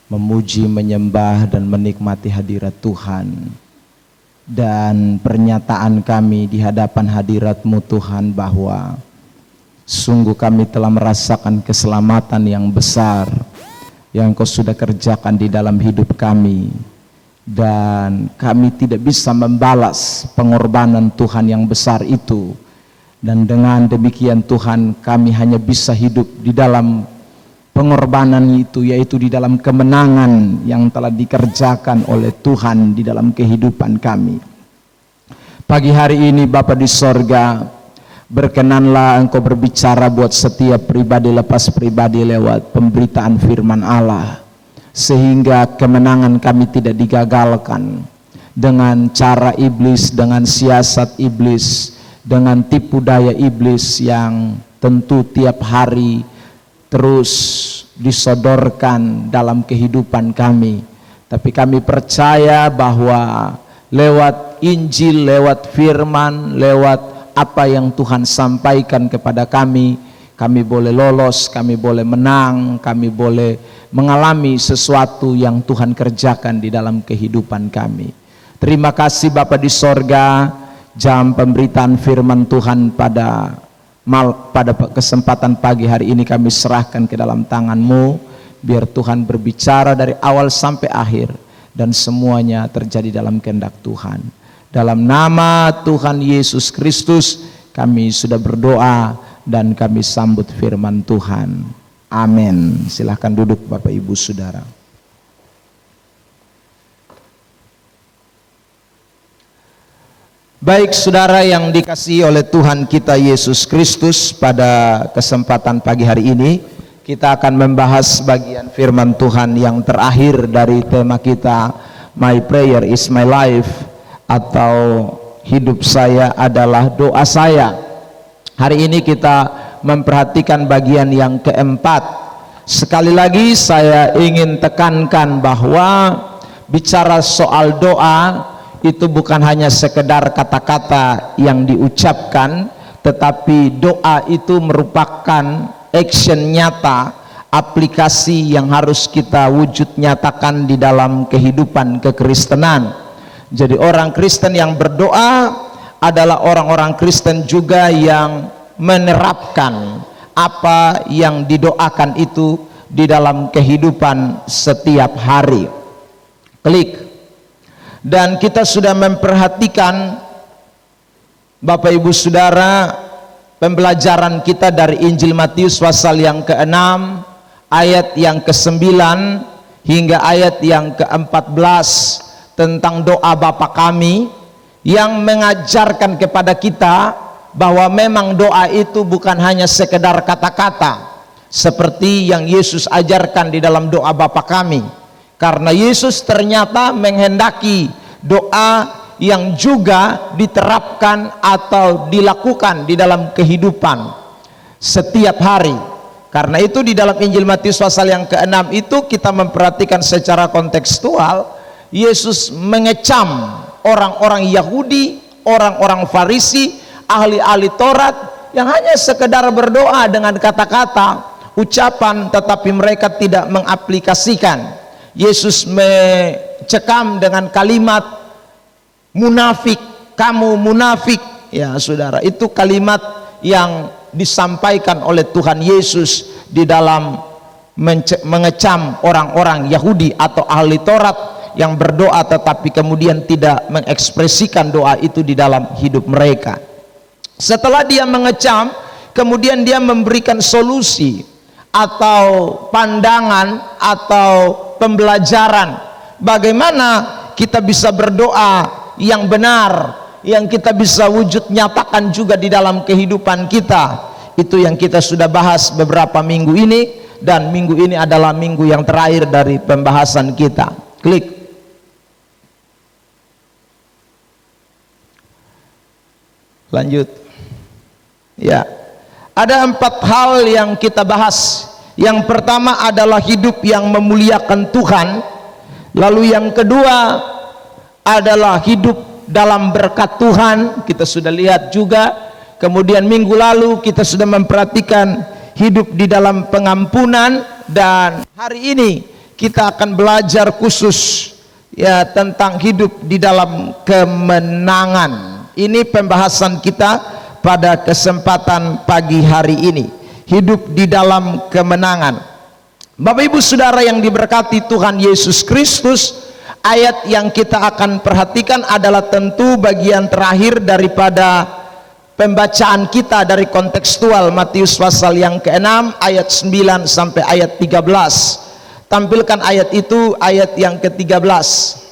memuji, menyembah, dan menikmati hadirat Tuhan. Dan pernyataan kami di hadapan hadirat-Mu Tuhan bahwa sungguh kami telah merasakan keselamatan yang besar yang Kau sudah kerjakan di dalam hidup kami. Dan kami tidak bisa membalas pengorbanan Tuhan yang besar itu. Dan dengan demikian Tuhan, kami hanya bisa hidup di dalam pengorbanan itu, yaitu di dalam kemenangan yang telah dikerjakan oleh Tuhan di dalam kehidupan kami. Pagi hari ini Bapa di sorga, berkenanlah Engkau berbicara buat setiap pribadi lepas pribadi lewat pemberitaan firman Allah, sehingga kemenangan kami tidak digagalkan dengan cara iblis, dengan siasat iblis, dengan tipu daya iblis yang tentu tiap hari terus disodorkan dalam kehidupan kami. Tapi kami percaya bahwa lewat Injil, lewat firman, lewat apa yang Tuhan sampaikan kepada kami boleh lolos, kami boleh menang, kami boleh mengalami sesuatu yang Tuhan kerjakan di dalam kehidupan kami. Terima kasih Bapa di sorga, jam pemberitaan firman Tuhan pada kesempatan pagi hari ini kami serahkan ke dalam tangan-Mu. Biar Tuhan berbicara dari awal sampai akhir dan semuanya terjadi dalam kehendak Tuhan. Dalam nama Tuhan Yesus Kristus kami sudah berdoa dan kami sambut firman Tuhan. Amin. Silahkan duduk Bapak Ibu Saudara. Baik saudara yang dikasihi oleh Tuhan kita Yesus Kristus, pada kesempatan pagi hari ini kita akan membahas bagian firman Tuhan yang terakhir dari tema kita, My Prayer is My Life, atau hidup saya adalah doa saya. Hari ini kita memperhatikan bagian yang keempat. Sekali lagi saya ingin tekankan bahwa bicara soal doa itu bukan hanya sekedar kata-kata yang diucapkan, tetapi doa itu merupakan action nyata, aplikasi yang harus kita wujud nyatakan di dalam kehidupan kekristenan. Jadi orang Kristen yang berdoa adalah orang-orang Kristen juga yang menerapkan apa yang didoakan itu di dalam kehidupan setiap hari. Klik. Dan kita sudah memperhatikan Bapak Ibu Saudara pembelajaran kita dari Injil Matius pasal yang ke-6 ayat yang ke-9 hingga ayat yang ke-14 tentang doa Bapa kami, yang mengajarkan kepada kita bahwa memang doa itu bukan hanya sekedar kata-kata seperti yang Yesus ajarkan di dalam doa Bapa kami. Karena Yesus ternyata menghendaki doa yang juga diterapkan atau dilakukan di dalam kehidupan setiap hari. Karena itu di dalam Injil Matius pasal yang ke-6 itu kita memperhatikan secara kontekstual, Yesus mengecam orang-orang Yahudi, orang-orang Farisi, ahli-ahli Taurat yang hanya sekedar berdoa dengan kata-kata, ucapan, tetapi mereka tidak mengaplikasikan. Yesus mencekam dengan kalimat munafik, kamu munafik. Ya saudara, itu kalimat yang disampaikan oleh Tuhan Yesus di dalam mengecam orang-orang Yahudi atau ahli Taurat yang berdoa tetapi kemudian tidak mengekspresikan doa itu di dalam hidup mereka. Setelah dia mengecam, kemudian dia memberikan solusi atau pandangan atau pembelajaran bagaimana kita bisa berdoa yang benar, yang kita bisa wujud nyatakan juga di dalam kehidupan kita. Itu yang kita sudah bahas beberapa minggu ini, dan minggu ini adalah minggu yang terakhir dari pembahasan kita. Klik. Lanjut. Ya. Ada 4 hal yang kita bahas. Yang pertama adalah hidup yang memuliakan Tuhan. Lalu yang kedua adalah hidup dalam berkat Tuhan. Kita sudah lihat juga. Kemudian minggu lalu kita sudah memperhatikan hidup di dalam pengampunan. Dan hari ini kita akan belajar khusus ya tentang hidup di dalam kemenangan. Ini pembahasan kita pada kesempatan pagi hari ini, hidup di dalam kemenangan. Bapak Ibu Saudara yang diberkati Tuhan Yesus Kristus, ayat yang kita akan perhatikan adalah tentu bagian terakhir daripada pembacaan kita dari kontekstual Matius pasal yang ke-6 ayat 9 sampai ayat 13. Tampilkan ayat itu, ayat yang ke-13.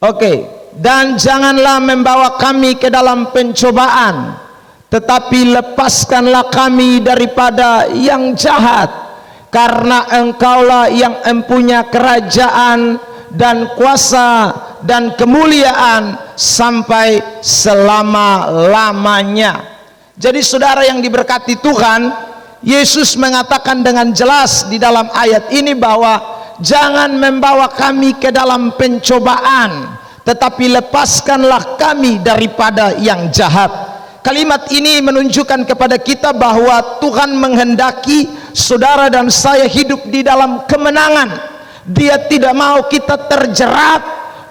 Oke, dan janganlah membawa kami ke dalam pencobaan, tetapi lepaskanlah kami daripada yang jahat, karena Engkaulah yang empunya kerajaan dan kuasa dan kemuliaan sampai selama-lamanya. Jadi saudara yang diberkati Tuhan, Yesus mengatakan dengan jelas di dalam ayat ini bahwa jangan membawa kami ke dalam pencobaan, tetapi lepaskanlah kami daripada yang jahat. Kalimat ini menunjukkan kepada kita bahwa Tuhan menghendaki saudara dan saya hidup di dalam kemenangan. Dia tidak mau kita terjerat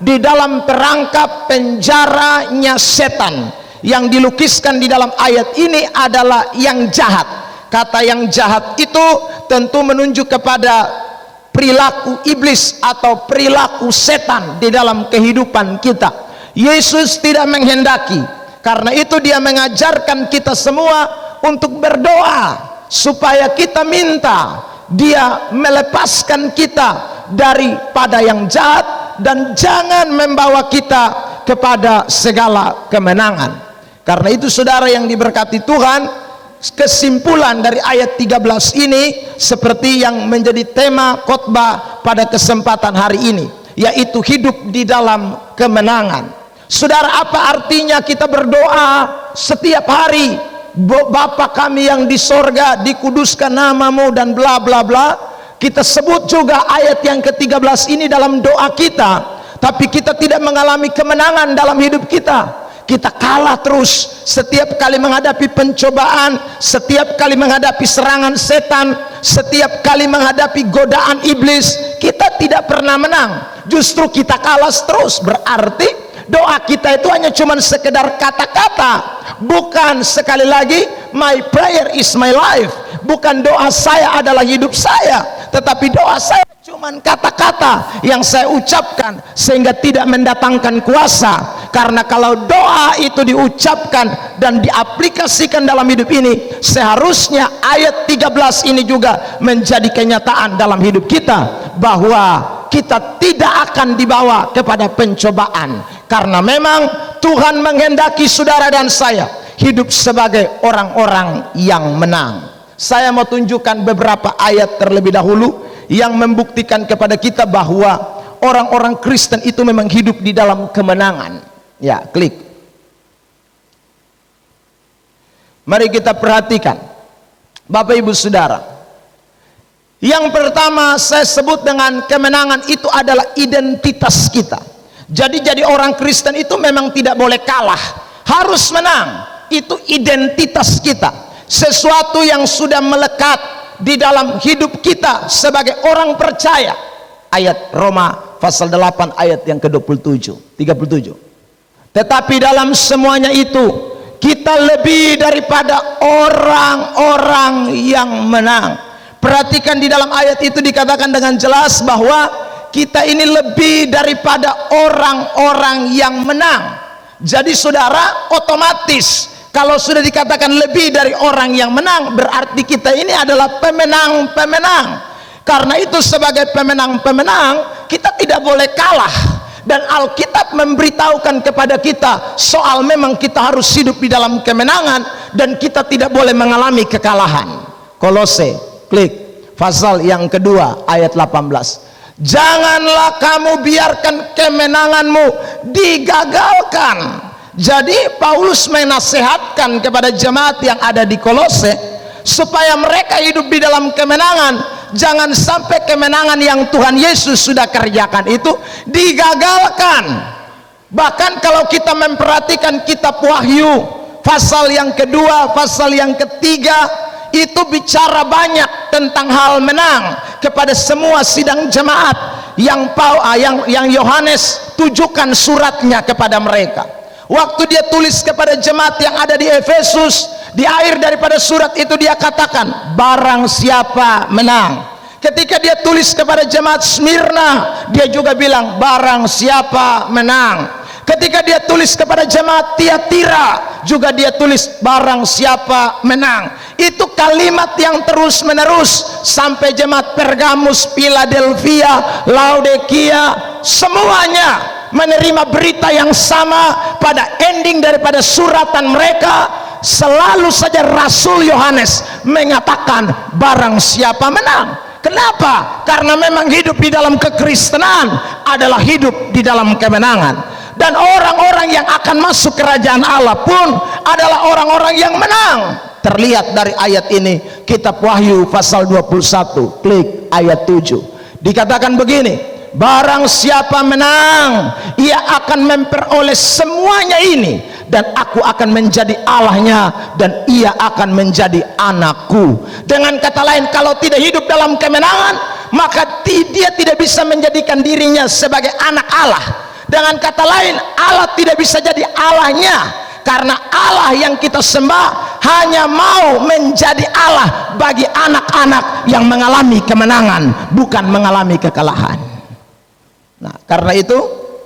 di dalam perangkap penjaranya setan. Yang dilukiskan di dalam ayat ini adalah yang jahat. Kata yang jahat itu tentu menunjuk kepada perilaku iblis atau perilaku setan di dalam kehidupan kita. Yesus tidak menghendaki. Karena itu dia mengajarkan kita semua untuk berdoa supaya kita minta dia melepaskan kita daripada yang jahat dan jangan membawa kita kepada segala kemenangan. Karena itu saudara yang diberkati Tuhan, kesimpulan dari ayat 13 ini seperti yang menjadi tema khotbah pada kesempatan hari ini, yaitu hidup di dalam kemenangan. Saudara, apa artinya kita berdoa setiap hari, Bapa kami yang di sorga, dikuduskan namamu dan bla bla bla. Kita sebut juga ayat yang ke-13 ini dalam doa kita, tapi kita tidak mengalami kemenangan dalam hidup kita. Kita kalah terus setiap kali menghadapi pencobaan, setiap kali menghadapi serangan setan, setiap kali menghadapi godaan iblis. Kita tidak pernah menang, justru kita kalah terus. Berarti doa kita itu hanya cuma sekedar kata-kata, bukan, sekali lagi, my prayer is my life. Bukan doa saya adalah hidup saya, tetapi doa saya cuman kata-kata yang saya ucapkan sehingga tidak mendatangkan kuasa. Karena kalau doa itu diucapkan dan diaplikasikan dalam hidup ini, seharusnya ayat 13 ini juga menjadi kenyataan dalam hidup kita, bahwa kita tidak akan dibawa kepada pencobaan. Karena memang Tuhan menghendaki saudara dan saya hidup sebagai orang-orang yang menang. Saya mau tunjukkan beberapa ayat terlebih dahulu yang membuktikan kepada kita bahwa orang-orang Kristen itu memang hidup di dalam kemenangan. Ya, klik. Mari kita perhatikan, Bapak Ibu Saudara. Yang pertama saya sebut dengan kemenangan itu adalah identitas kita. Jadi orang Kristen itu memang tidak boleh kalah, harus menang. Itu identitas kita, sesuatu yang sudah melekat di dalam hidup kita sebagai orang percaya. Ayat Roma pasal 8 ayat yang ke-27, 37. Tetapi dalam semuanya itu kita lebih daripada orang-orang yang menang. Perhatikan di dalam ayat itu dikatakan dengan jelas bahwa kita ini lebih daripada orang-orang yang menang. Jadi saudara, otomatis kalau sudah dikatakan lebih dari orang yang menang, berarti kita ini adalah pemenang-pemenang. Karena itu sebagai pemenang-pemenang, kita tidak boleh kalah. Dan Alkitab memberitahukan kepada kita soal memang kita harus hidup di dalam kemenangan dan kita tidak boleh mengalami kekalahan. Kolose, klik, pasal yang kedua ayat 18. Janganlah kamu biarkan kemenanganmu digagalkan. Jadi Paulus menasehatkan kepada jemaat yang ada di Kolose supaya mereka hidup di dalam kemenangan. Jangan sampai kemenangan yang Tuhan Yesus sudah kerjakan itu digagalkan. Bahkan kalau kita memperhatikan kitab Wahyu pasal yang kedua, pasal yang ketiga, itu bicara banyak tentang hal menang kepada semua sidang jemaat yang Yohanes tujukan suratnya kepada mereka. Waktu dia tulis kepada jemaat yang ada di Efesus, di akhir daripada surat itu dia katakan, barang siapa menang. Ketika dia tulis kepada jemaat Smyrna, dia juga bilang, barang siapa menang. Ketika dia tulis kepada jemaat Tiatira, juga dia tulis, barang siapa menang. Itu kalimat yang terus menerus sampai jemaat Pergamus, Philadelphia, Laodikia, semuanya menerima berita yang sama. Pada ending daripada suratan mereka, selalu saja Rasul Yohanes mengatakan, barang siapa menang. Kenapa? Karena memang hidup di dalam kekristenan adalah hidup di dalam kemenangan. Dan orang-orang yang akan masuk kerajaan Allah pun adalah orang-orang yang menang. Terlihat dari ayat ini, kitab Wahyu pasal 21, klik ayat 7. Dikatakan begini, barang siapa menang, ia akan memperoleh semuanya ini, dan aku akan menjadi Allahnya, dan ia akan menjadi anakku. Dengan kata lain, kalau tidak hidup dalam kemenangan, maka dia tidak bisa menjadikan dirinya sebagai anak Allah. Dengan kata lain, Allah tidak bisa jadi Allahnya, karena Allah yang kita sembah hanya mau menjadi Allah bagi anak-anak yang mengalami kemenangan, bukan mengalami kekalahan. Nah, karena itu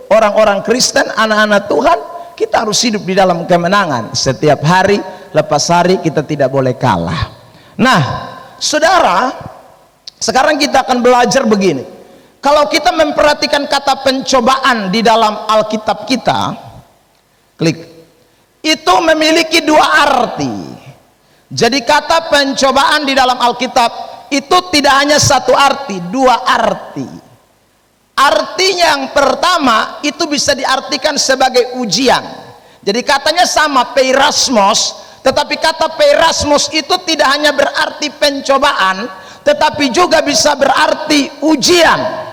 orang-orang Kristen, anak-anak Tuhan, kita harus hidup di dalam kemenangan. Setiap hari lepas hari kita tidak boleh kalah. Nah, saudara, sekarang kita akan belajar begini. Kalau kita memperhatikan kata pencobaan di dalam Alkitab kita, klik, itu memiliki dua arti. Jadi kata pencobaan di dalam Alkitab itu tidak hanya satu arti, dua arti. Artinya yang pertama itu bisa diartikan sebagai ujian. Jadi katanya sama, peirasmos, tetapi kata peirasmos itu tidak hanya berarti pencobaan, tetapi juga bisa berarti ujian.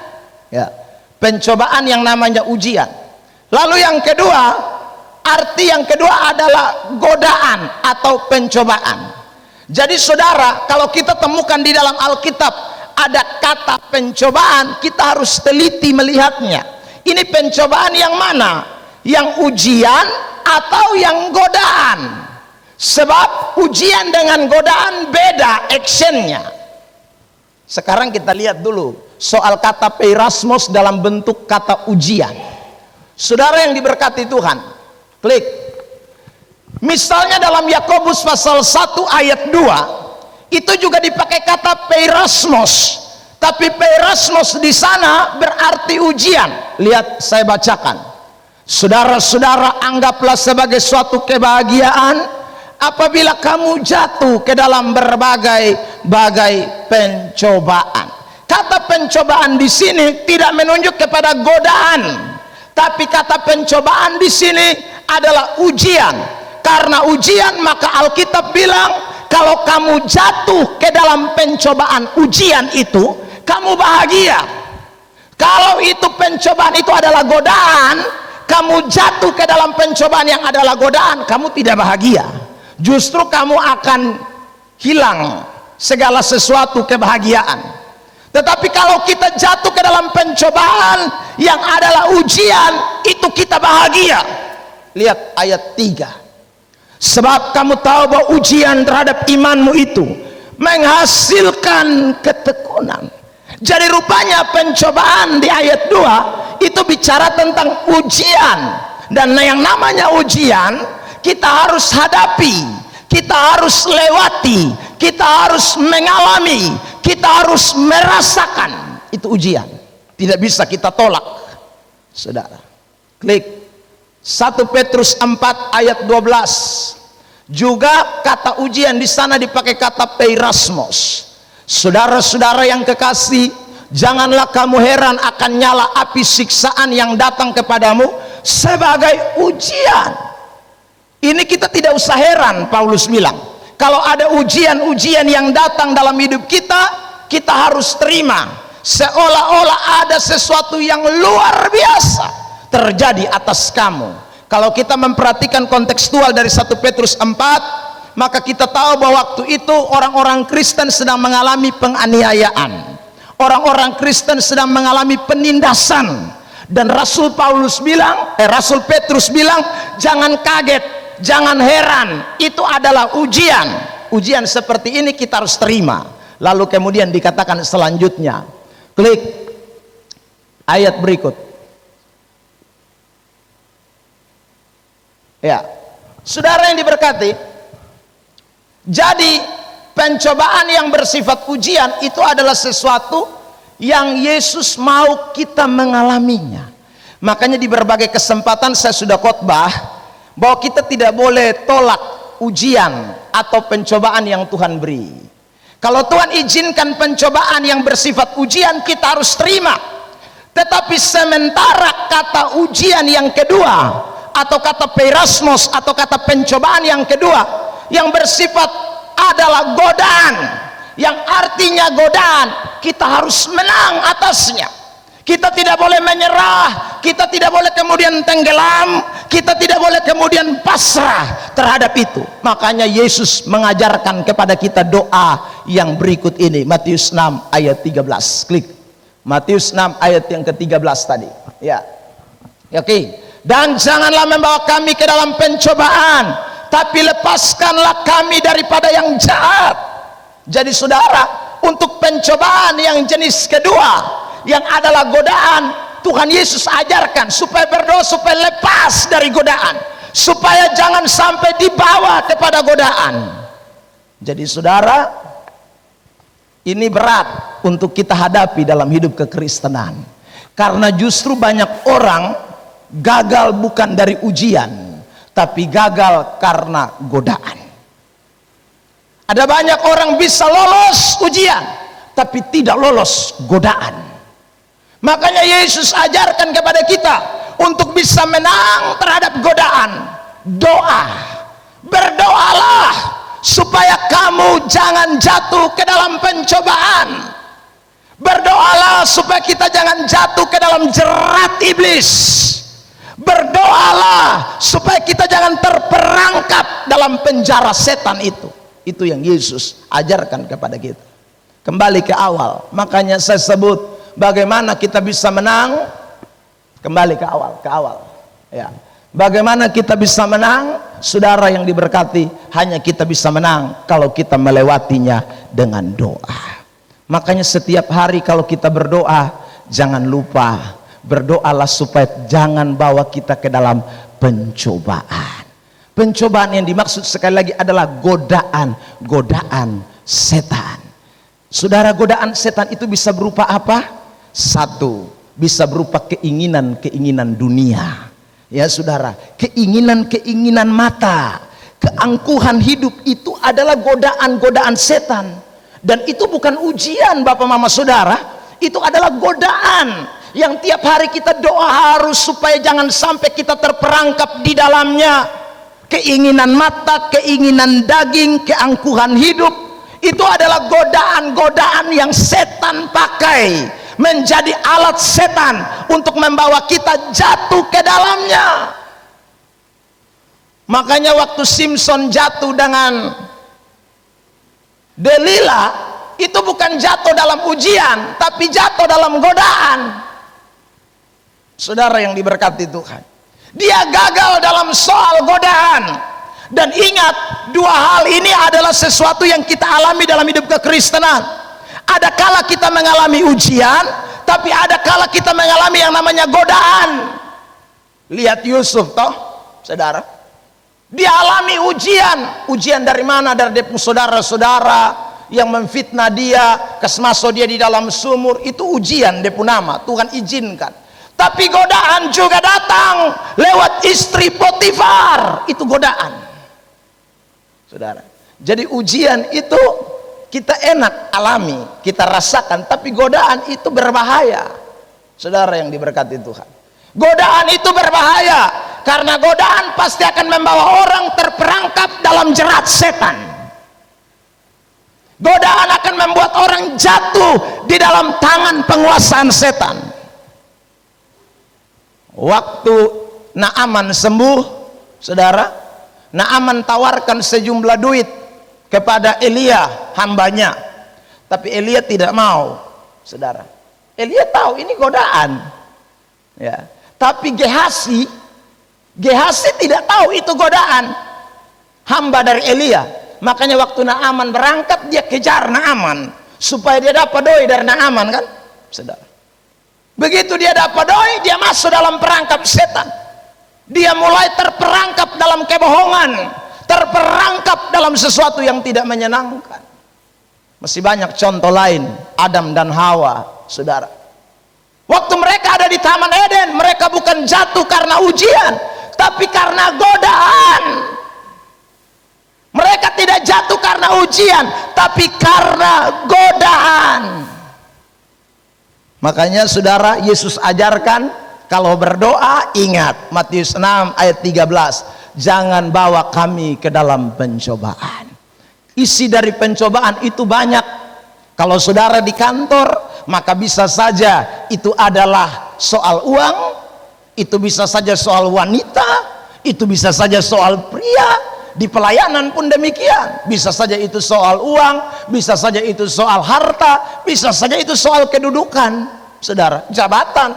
Ya, pencobaan yang namanya ujian. Lalu yang kedua, arti yang kedua adalah godaan atau pencobaan. Jadi saudara, kalau kita temukan di dalam Alkitab ada kata pencobaan, kita harus teliti melihatnya. Ini pencobaan yang mana? Yang ujian atau yang godaan? Sebab ujian dengan godaan beda actionnya. Sekarang kita lihat dulu soal kata peirasmos dalam bentuk kata ujian. Saudara yang diberkati Tuhan, klik. Misalnya dalam Yakobus pasal 1 ayat 2, itu juga dipakai kata peirasmos, tapi peirasmos di sana berarti ujian. Lihat, saya bacakan. Saudara-saudara, anggaplah sebagai suatu kebahagiaan apabila kamu jatuh ke dalam berbagai-bagai pencobaan. Kata pencobaan di sini tidak menunjuk kepada godaan, tapi kata pencobaan di sini adalah ujian. Karena ujian, maka Alkitab bilang kalau kamu jatuh ke dalam pencobaan ujian itu, kamu bahagia. Kalau itu pencobaan itu adalah godaan, kamu jatuh ke dalam pencobaan yang adalah godaan, kamu tidak bahagia. Justru kamu akan hilang segala sesuatu kebahagiaan. Tetapi kalau kita jatuh ke dalam pencobaan yang adalah ujian, itu kita bahagia. Lihat ayat 3. Sebab kamu tahu bahwa ujian terhadap imanmu itu menghasilkan ketekunan. Jadi rupanya pencobaan di ayat 2 itu bicara tentang ujian. Dan yang namanya ujian kita harus hadapi, kita harus lewati, kita harus mengalami, kita harus merasakan. Itu ujian, tidak bisa kita tolak. Saudara, klik 1 Petrus 4 ayat 12. Juga kata ujian di sana dipakai kata peirasmos. Saudara-saudara yang kekasih, janganlah kamu heran akan nyala api siksaan yang datang kepadamu sebagai ujian. Ini kita tidak usah heran, Paulus bilang. Kalau ada ujian-ujian yang datang dalam hidup kita, kita harus terima. Seolah-olah ada sesuatu yang luar biasa terjadi atas kamu. Kalau kita memperhatikan kontekstual dari 1 Petrus 4, maka kita tahu bahwa waktu itu orang-orang Kristen sedang mengalami penganiayaan, orang-orang Kristen sedang mengalami penindasan. Dan Rasul Petrus bilang, jangan kaget, jangan heran, itu adalah ujian. Ujian seperti ini kita harus terima. Lalu kemudian dikatakan selanjutnya, klik ayat berikut. Ya, saudara yang diberkati, jadi pencobaan yang bersifat ujian itu adalah sesuatu yang Yesus mau kita mengalaminya. Makanya di berbagai kesempatan saya sudah khotbah bahwa kita tidak boleh tolak ujian atau pencobaan yang Tuhan beri. Kalau Tuhan izinkan pencobaan yang bersifat ujian, kita harus terima. Tetapi sementara kata ujian yang kedua, atau kata peirasmos, atau kata pencobaan yang kedua, yang bersifat adalah godaan, yang artinya godaan, kita harus menang atasnya. Kita tidak boleh menyerah, kita tidak boleh kemudian tenggelam, kita tidak boleh kemudian pasrah terhadap itu. Makanya Yesus mengajarkan kepada kita doa yang berikut ini, Matius 6 ayat 13. Klik Matius 6 ayat yang ke-13 tadi. Ya. Oke. Dan janganlah membawa kami ke dalam pencobaan, tapi lepaskanlah kami daripada yang jahat. Jadi saudara, untuk pencobaan yang jenis kedua, yang adalah godaan, Tuhan Yesus ajarkan supaya berdoa supaya lepas dari godaan, supaya jangan sampai dibawa kepada godaan. Jadi saudara, ini berat untuk kita hadapi dalam hidup kekristenan, karena justru banyak orang gagal bukan dari ujian, tapi gagal karena godaan. Ada banyak orang bisa lolos ujian, tapi tidak lolos godaan. Makanya Yesus ajarkan kepada kita untuk bisa menang terhadap godaan, doa. Berdoalah supaya kamu jangan jatuh ke dalam pencobaan. Berdoalah supaya kita jangan jatuh ke dalam jerat iblis. Berdoalah supaya kita jangan terperangkap dalam penjara setan itu. Itu yang Yesus ajarkan kepada kita. Kembali ke awal, makanya saya sebut bagaimana kita bisa menang. Kembali ke awal, ya. Bagaimana kita bisa menang, saudara yang diberkati? Hanya kita bisa menang kalau kita melewatinya dengan doa. Makanya setiap hari kalau kita berdoa, jangan lupa berdoalah supaya jangan bawa kita ke dalam pencobaan. Pencobaan yang dimaksud sekali lagi adalah godaan setan. Saudara, godaan setan itu bisa berupa apa? Satu, bisa berupa keinginan dunia. Ya saudara, keinginan mata, keangkuhan hidup, itu adalah godaan setan. Dan itu bukan ujian Bapak Mama Saudara, itu adalah godaan yang tiap hari kita doa harus supaya jangan sampai kita terperangkap di dalamnya. Keinginan mata, keinginan daging, keangkuhan hidup, itu adalah godaan-godaan yang setan pakai, menjadi alat setan untuk membawa kita jatuh ke dalamnya. Makanya waktu Simpson jatuh dengan Delila, itu bukan jatuh dalam ujian, tapi jatuh dalam godaan. Saudara yang diberkati Tuhan, dia gagal dalam soal godaan. Dan ingat, dua hal ini adalah sesuatu yang kita alami dalam hidup kekristenan. Ada kala kita mengalami ujian, tapi ada kala kita mengalami yang namanya godaan. Lihat Yusuf toh, saudara, dia alami ujian dari mana? Dari saudara-saudara yang memfitnah dia, kesmaso dia di dalam sumur. Itu ujian nama Tuhan izinkan. Tapi godaan juga datang lewat istri Potifar. Itu godaan, saudara. Jadi ujian itu kita enak alami, kita rasakan, tapi godaan itu berbahaya. Saudara yang diberkati Tuhan, godaan itu berbahaya, karena godaan pasti akan membawa orang terperangkap dalam jerat setan. Godaan akan membuat orang jatuh di dalam tangan penguasaan setan. Waktu Naaman sembuh, saudara, Naaman tawarkan sejumlah duit kepada Elia hambanya, tapi Elia tidak mau, saudara. Elia tahu ini godaan, ya. Tapi Gehazi tidak tahu itu godaan, hamba dari Elia. Makanya waktu Naaman berangkat, dia kejar Naaman supaya dia dapat doi dari Naaman, kan, saudara. Begitu dia dapat doi, dia masuk dalam perangkap setan. Dia mulai terperangkap dalam kebohongan, terperangkap dalam sesuatu yang tidak menyenangkan. Masih banyak contoh lain, Adam dan Hawa, saudara. Waktu mereka ada di Taman Eden, mereka bukan jatuh karena ujian, tapi karena godaan. Mereka tidak jatuh karena ujian, tapi karena godaan. Makanya saudara, Yesus ajarkan, kalau berdoa ingat Matius 6 ayat 13, jangan bawa kami ke dalam pencobaan. Isi dari pencobaan itu banyak. Kalau saudara di kantor, maka bisa saja itu adalah soal uang, itu bisa saja soal wanita, itu bisa saja soal pria. Di pelayanan pun demikian, bisa saja itu soal uang, bisa saja itu soal harta, bisa saja itu soal kedudukan, saudara, jabatan.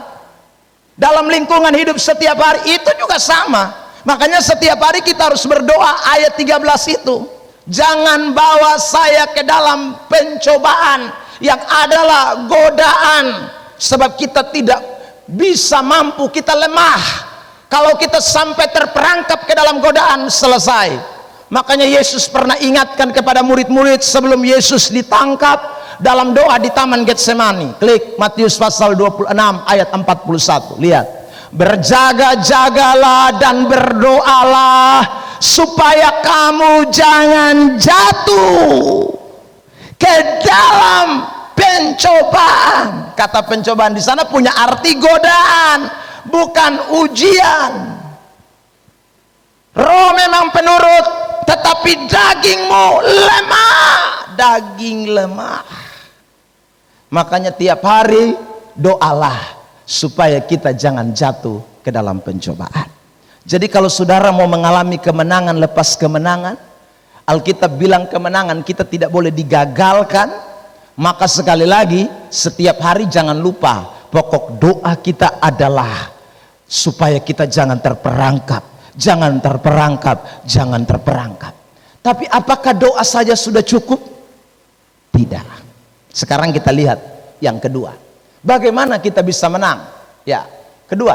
Dalam lingkungan hidup setiap hari itu juga sama. Makanya setiap hari kita harus berdoa ayat 13 itu, jangan bawa saya ke dalam pencobaan, yang adalah godaan. Sebab kita tidak bisa mampu, kita lemah. Kalau kita sampai terperangkap ke dalam godaan, selesai. Makanya Yesus pernah ingatkan kepada murid-murid sebelum Yesus ditangkap dalam doa di Taman Getsemani. Klik Matius pasal 26 ayat 41. Lihat. Berjaga-jagalah dan berdoalah supaya kamu jangan jatuh ke dalam pencobaan. Kata pencobaan di sana punya arti godaan, bukan ujian. Roh memang penurut, tetapi dagingmu lemah. Daging lemah. Makanya tiap hari doalah supaya kita jangan jatuh ke dalam pencobaan. Jadi kalau saudara mau mengalami kemenangan lepas kemenangan, Alkitab bilang kemenangan kita tidak boleh digagalkan. Maka sekali lagi, setiap hari jangan lupa, pokok doa kita adalah supaya kita jangan terperangkap, jangan terperangkap, jangan terperangkap. Tapi apakah doa saja sudah cukup? Tidak. Sekarang kita lihat yang kedua, bagaimana kita bisa menang? Ya, kedua,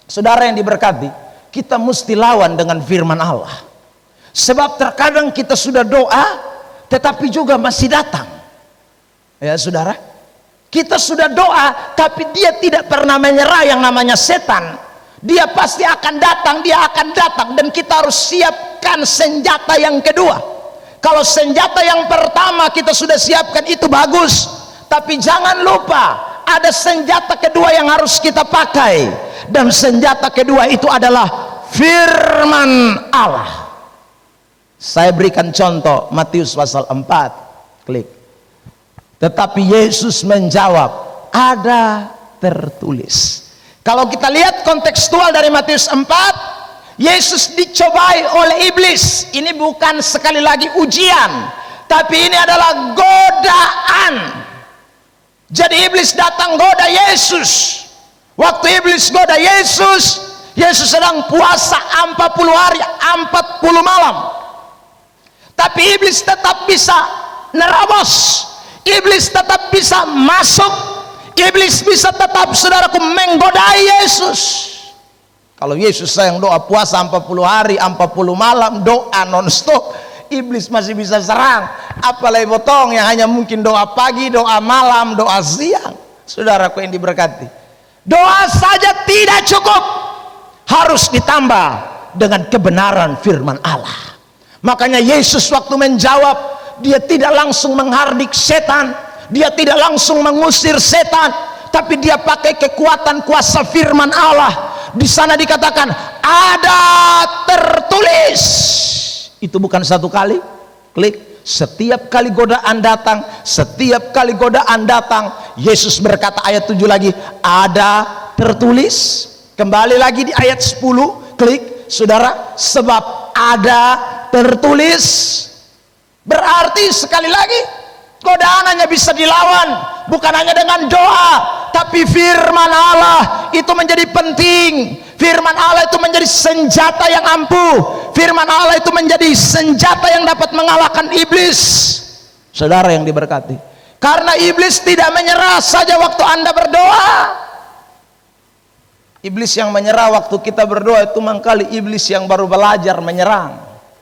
saudara yang diberkati, kita mesti lawan dengan firman Allah. Sebab terkadang kita sudah doa, tetapi juga masih datang. Ya saudara, kita sudah doa, tapi dia tidak pernah menyerah yang namanya setan. Dia pasti akan datang, dia akan datang, dan kita harus siapkan senjata yang kedua. Kalau senjata yang pertama kita sudah siapkan itu bagus, tapi jangan lupa ada senjata kedua yang harus kita pakai, dan senjata kedua itu adalah firman Allah. Saya berikan contoh Matius pasal 4. Klik. Tetapi Yesus menjawab, ada tertulis. Kalau kita lihat kontekstual dari Matius 4, Yesus dicobai oleh iblis. Ini bukan sekali lagi ujian, tapi ini adalah godaan. Jadi iblis datang goda Yesus. Waktu iblis goda Yesus, Yesus sedang puasa 40 hari 40 malam. Tapi iblis tetap bisa nerabos, iblis tetap bisa masuk, iblis bisa tetap, saudaraku, menggodai Yesus. Kalau Yesus sayang doa puasa 40 hari 40 malam, doa non-stop, iblis masih bisa serang. Apalagi potong yang hanya mungkin doa pagi, doa malam, doa siang. Saudaraku yang diberkati, doa saja tidak cukup, harus ditambah dengan kebenaran firman Allah. Makanya Yesus waktu menjawab, dia tidak langsung menghardik setan, dia tidak langsung mengusir setan, tapi dia pakai kekuatan kuasa firman Allah. Di sana dikatakan ada tertulis. Itu bukan satu kali. Klik. Setiap kali godaan datang, setiap kali godaan datang, Yesus berkata ayat 7 lagi, ada tertulis. Kembali lagi di ayat 10. Klik, saudara, sebab ada tertulis. Berarti sekali lagi, godaan hanya bisa dilawan bukan hanya dengan doa, tapi firman Allah itu menjadi penting. Firman Allah itu menjadi senjata yang ampuh. Firman Allah itu menjadi senjata yang dapat mengalahkan iblis. Saudara yang diberkati, karena iblis tidak menyerah saja waktu Anda berdoa. Iblis yang menyerah waktu kita berdoa itu mangkali iblis yang baru belajar menyerang,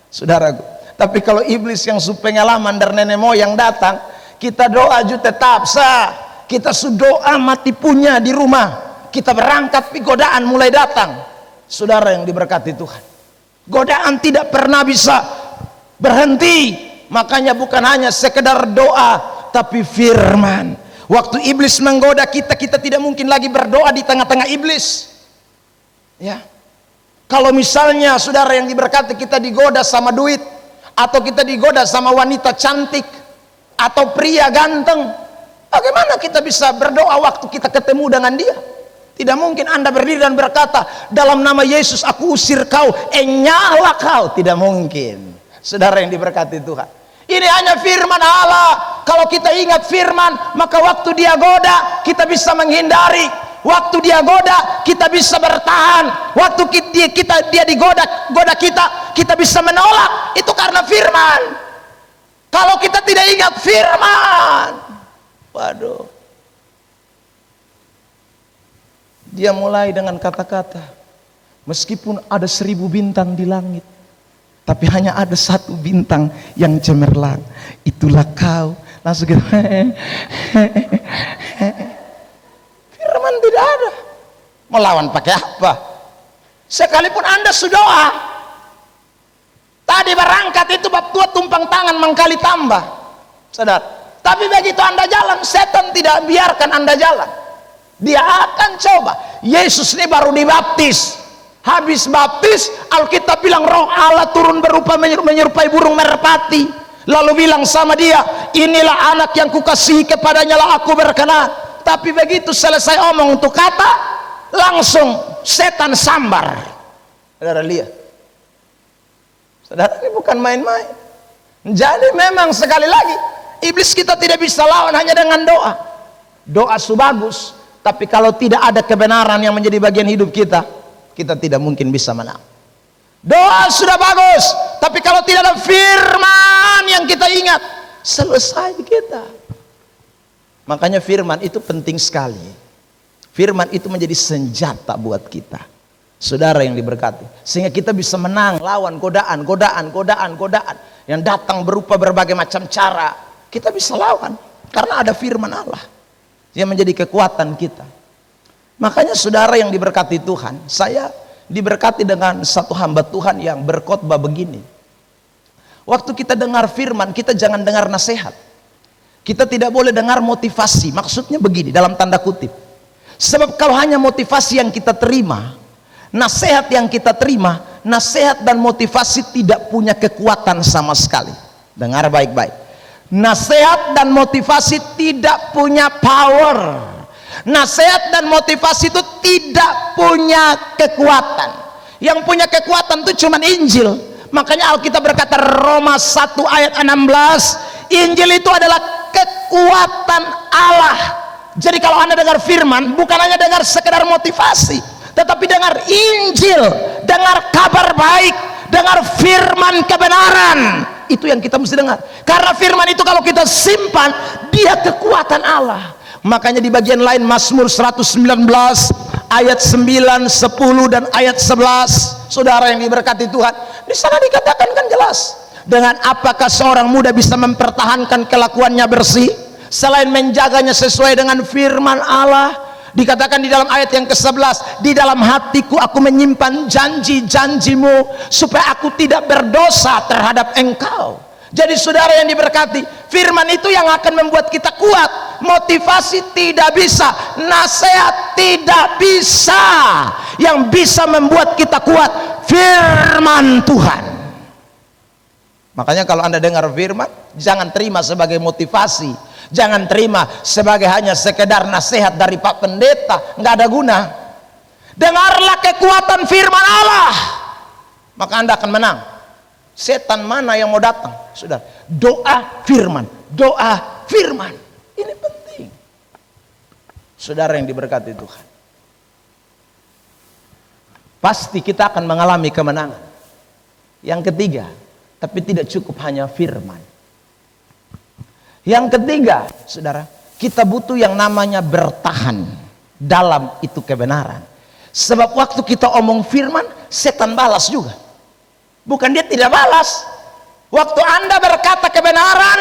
saudaraku. Tapi kalau iblis yang sudah pengalaman dari nenek moyang datang, kita doa juga tetap sah. Kita sudah mati punya di rumah, kita berangkat, tapi godaan mulai datang. Saudara yang diberkati Tuhan, godaan tidak pernah bisa berhenti. Makanya bukan hanya sekedar doa, tapi firman. Waktu iblis menggoda kita, kita tidak mungkin lagi berdoa di tengah-tengah iblis. Ya, kalau misalnya saudara yang diberkati, kita digoda sama duit, atau kita digoda sama wanita cantik, atau pria ganteng, bagaimana kita bisa berdoa waktu kita ketemu dengan dia? Tidak mungkin Anda berdiri dan berkata, dalam nama Yesus aku usir kau, nyala kau. Tidak mungkin. Saudara yang diberkati Tuhan, ini hanya firman Allah. Kalau kita ingat firman, maka waktu dia goda, kita bisa menghindari. Waktu dia goda, kita bisa bertahan. Waktu dia digoda kita bisa menolak. Itu karena firman. Kalau kita tidak ingat firman, waduh, dia mulai dengan kata-kata, meskipun ada 1000 bintang di langit, tapi hanya ada 1 bintang yang cemerlang, itulah kau. Langsung gitu. Firman tidak ada. Melawan pakai apa? Sekalipun Anda sudah tadi berangkat itu bab tua tumpang tangan mengkali tambah, saudara. Tapi begitu Anda jalan, setan tidak biarkan Anda jalan. Dia akan coba. Yesus ini baru dibaptis. Habis baptis, Alkitab bilang roh Allah turun berupa menyerupai burung merpati. Lalu bilang sama dia, inilah anak yang kukasihi, kepadanya lah aku berkenan. Tapi begitu selesai omong untuk kata, langsung setan sambar. Saudara lihat, saudara, ini bukan main-main. Jadi memang sekali lagi, iblis kita tidak bisa lawan hanya dengan doa. Doa bagus, tapi kalau tidak ada kebenaran yang menjadi bagian hidup kita, kita tidak mungkin bisa menang. Doa sudah bagus, tapi kalau tidak ada firman yang kita ingat, selesai kita. Makanya firman itu penting sekali. Firman itu menjadi senjata buat kita, saudara yang diberkati, sehingga kita bisa menang lawan godaan yang datang berupa berbagai macam cara. Kita bisa lawan karena ada firman Allah yang menjadi kekuatan kita. Makanya saudara yang diberkati Tuhan, saya diberkati dengan satu hamba Tuhan yang berkhotbah begini. Waktu kita dengar firman, kita jangan dengar nasihat. Kita tidak boleh dengar motivasi. Maksudnya begini, dalam tanda kutip, sebab kalau hanya motivasi yang kita terima, nasihat yang kita terima, nasihat dan motivasi tidak punya kekuatan sama sekali. Dengar baik-baik, nasihat dan motivasi tidak punya power. Nasihat dan motivasi itu tidak punya kekuatan. Yang punya kekuatan itu cuma Injil. Makanya Alkitab berkata, Roma 1 ayat 16, Injil itu adalah kekuatan Allah. Jadi kalau Anda dengar firman, bukan hanya dengar sekedar motivasi, tetapi dengar Injil, dengar kabar baik, dengar firman kebenaran. Itu yang kita mesti dengar. Karena firman itu kalau kita simpan, dia kekuatan Allah. Makanya di bagian lain Mazmur 119 ayat 9, 10 dan ayat 11, saudara yang diberkati Tuhan, di sana dikatakan kan jelas, dengan apakah seorang muda bisa mempertahankan kelakuannya bersih selain menjaganya sesuai dengan firman Allah. Dikatakan di dalam ayat yang ke-11, di dalam hatiku aku menyimpan janji-janjimu supaya aku tidak berdosa terhadap engkau. Jadi saudara yang diberkati, firman itu yang akan membuat kita kuat. Motivasi tidak bisa, nasihat tidak bisa. Yang bisa membuat kita kuat firman Tuhan. Makanya kalau Anda dengar firman, jangan terima sebagai motivasi, jangan terima sebagai hanya sekedar nasihat dari Pak Pendeta, nggak ada guna. Dengarlah kekuatan firman Allah, maka Anda akan menang. Setan mana yang mau datang? Saudara, doa firman, doa firman. Ini penting. Saudara yang diberkati Tuhan, pasti kita akan mengalami kemenangan. Yang ketiga, tapi tidak cukup hanya firman. Yang ketiga, saudara, kita butuh yang namanya bertahan dalam itu kebenaran. Sebab waktu kita omong firman, setan balas juga. Bukan dia tidak balas. Waktu Anda berkata kebenaran,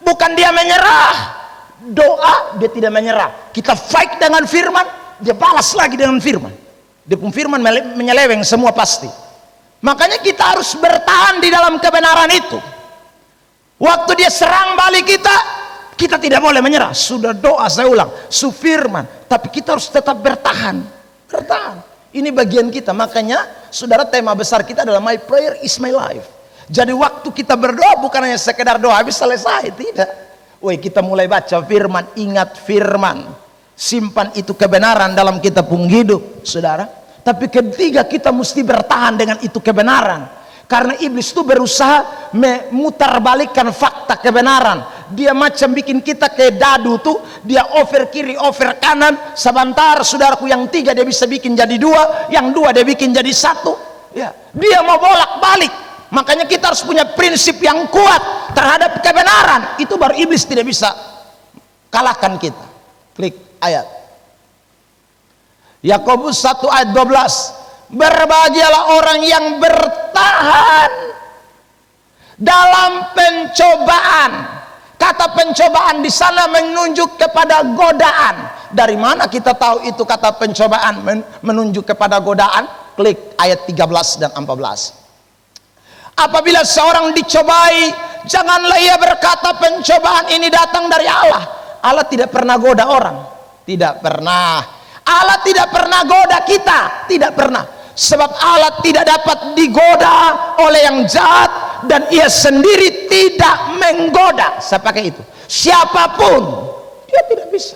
bukan dia menyerah. Doa, dia tidak menyerah. Kita fight dengan firman, dia balas lagi dengan firman. Dia pun firman menyeleweng semua pasti. Makanya kita harus bertahan di dalam kebenaran itu. Waktu dia serang balik kita, kita tidak boleh menyerah. Sudah doa, saya ulang, sufirman, tapi kita harus tetap bertahan. Bertahan. Ini bagian kita. Makanya saudara, tema besar kita adalah My Prayer is My Life. Jadi waktu kita berdoa bukan hanya sekedar doa habis selesai, tidak. Woi, kita mulai baca firman, ingat firman, simpan itu kebenaran dalam kita pun hidup, saudara. Tapi ketiga, kita mesti bertahan dengan itu kebenaran. Karena iblis itu berusaha memutarbalikkan fakta kebenaran. Dia macam bikin kita kayak dadu tuh, dia over kiri, over kanan. Sebentar, saudaraku, yang tiga dia bisa bikin jadi dua, yang dua dia bikin jadi satu. Ya, dia mau bolak-balik. Makanya kita harus punya prinsip yang kuat terhadap kebenaran. Itu baru iblis tidak bisa kalahkan kita. Klik ayat Yakobus 1 ayat 12. Berbahagialah orang yang bertahan dalam pencobaan. Kata pencobaan di sana menunjuk kepada godaan. Dari mana kita tahu itu kata pencobaan menunjuk kepada godaan? Klik ayat 13 dan 14. Apabila seorang dicobai, janganlah ia berkata pencobaan ini datang dari Allah. Allah tidak pernah goda orang. Tidak pernah. Allah tidak pernah goda kita. Tidak pernah. Sebab Allah tidak dapat digoda oleh yang jahat, dan ia sendiri tidak menggoda. Saya pakai itu. Siapapun, dia tidak bisa.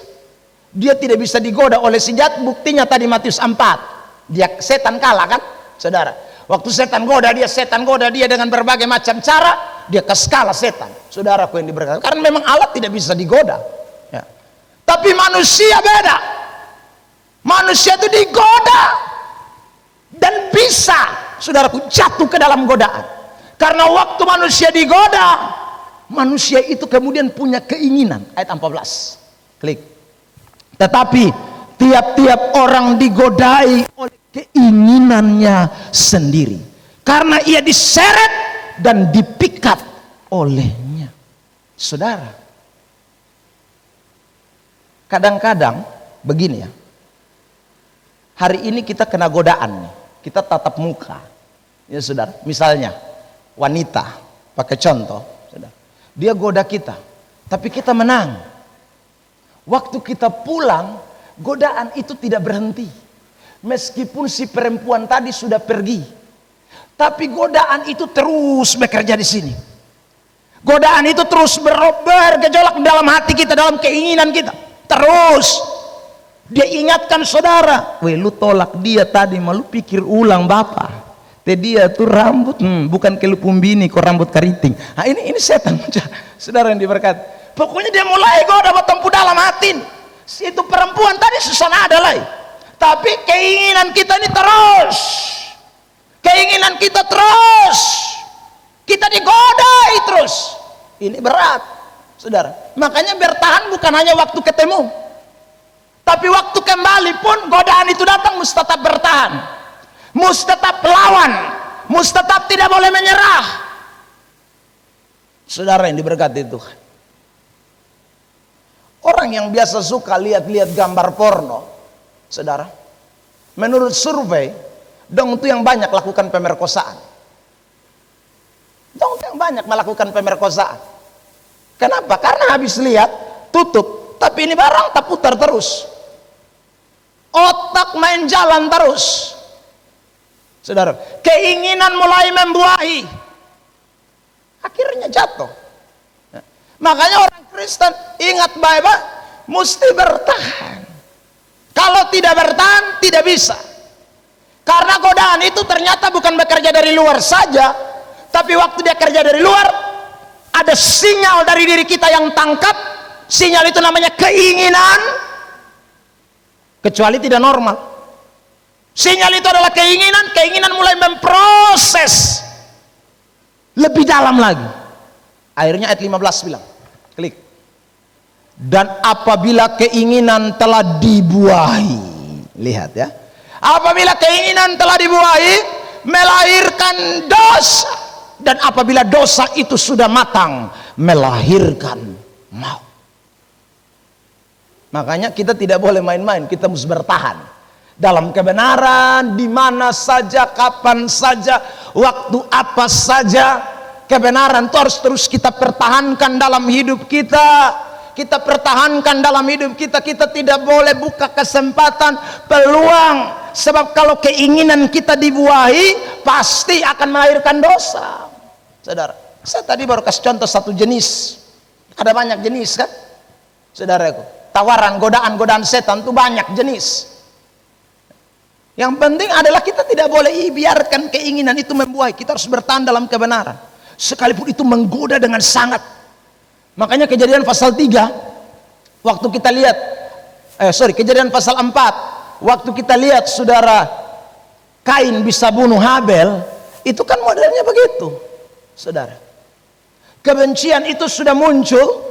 Dia tidak bisa digoda oleh si jahat. Buktinya tadi Matius 4. Dia setan kalah kan, saudara. Waktu setan goda dia dengan berbagai macam cara, dia kalah setan. Saudaraku yang diberkati. Karena memang Allah tidak bisa digoda. Ya. Tapi manusia beda. Manusia itu digoda. Dan bisa, saudaraku, jatuh ke dalam godaan. Karena waktu manusia digoda, manusia itu kemudian punya keinginan. Ayat 14. Klik. Tetapi tiap-tiap orang digodai oleh keinginannya sendiri. Karena ia diseret dan dipikat olehnya. Saudara, kadang-kadang begini ya. Hari ini kita kena godaan nih. Kita tatap muka, ya saudara. Misalnya wanita, pakai contoh, saudara. Dia goda kita, tapi kita menang. Waktu kita pulang, godaan itu tidak berhenti. Meskipun si perempuan tadi sudah pergi, tapi godaan itu terus bekerja di sini. Godaan itu terus bergejolak dalam hati kita, dalam keinginan kita. Terus. Dia ingatkan saudara, weh lu tolak dia tadi, malu pikir ulang bapak. Dia tuh rambut, bukan kelupung bini, kok rambut keriting. Nah ini setan, saudara yang diberkati. Pokoknya dia mulai goda bertempu dalam hati. Itu perempuan tadi susah ada lagi. Tapi keinginan kita ini terus. Keinginan kita terus. Kita digodai terus. Ini berat, saudara. Makanya bertahan bukan hanya waktu ketemu. Tapi waktu kembali pun godaan itu datang, mesti tetap bertahan, mesti tetap lawan, mesti tetap tidak boleh menyerah. Saudara yang diberkati Tuhan, orang yang biasa suka lihat-lihat gambar porno, saudara, menurut survei, dong itu yang banyak lakukan pemerkosaan. Dong yang banyak melakukan pemerkosaan. Kenapa? Karena habis lihat tutup, tapi ini barang tak putar terus. Otak main jalan terus, saudara. Keinginan mulai membuahi, akhirnya jatuh. Makanya orang Kristen ingat baik-baik, mesti bertahan. Kalau tidak bertahan, tidak bisa. Karena godaan itu ternyata bukan bekerja dari luar saja, Tapi waktu dia kerja dari luar, ada sinyal dari diri kita yang tangkap. Sinyal itu namanya keinginan, kecuali tidak normal. Sinyal itu adalah keinginan. Keinginan mulai memproses lebih dalam lagi. Akhirnya ayat 15 bilang, klik. Dan apabila keinginan telah dibuahi, lihat ya, apabila keinginan telah dibuahi, melahirkan dosa. Dan apabila dosa itu sudah matang, melahirkan maut. Makanya kita tidak boleh main-main, kita mesti bertahan dalam kebenaran, di mana saja, kapan saja, waktu apa saja. Kebenaran itu harus terus kita pertahankan dalam hidup kita. Kita pertahankan dalam hidup kita. Kita tidak boleh buka kesempatan, peluang. Sebab kalau keinginan kita dibuahi, pasti akan melahirkan dosa. Saudara, saya tadi baru kasih contoh satu jenis. Ada banyak jenis kan, saudaraku. Tawaran, godaan setan itu banyak jenis. Yang penting adalah kita tidak boleh biarkan keinginan itu membuahi. Kita harus bertahan dalam kebenaran, sekalipun itu menggoda dengan sangat. Makanya Kejadian pasal 3, waktu kita lihat, Kejadian pasal 4, waktu kita lihat saudara Kain bisa bunuh Habel, itu kan modelnya begitu, saudara. Kebencian itu sudah muncul,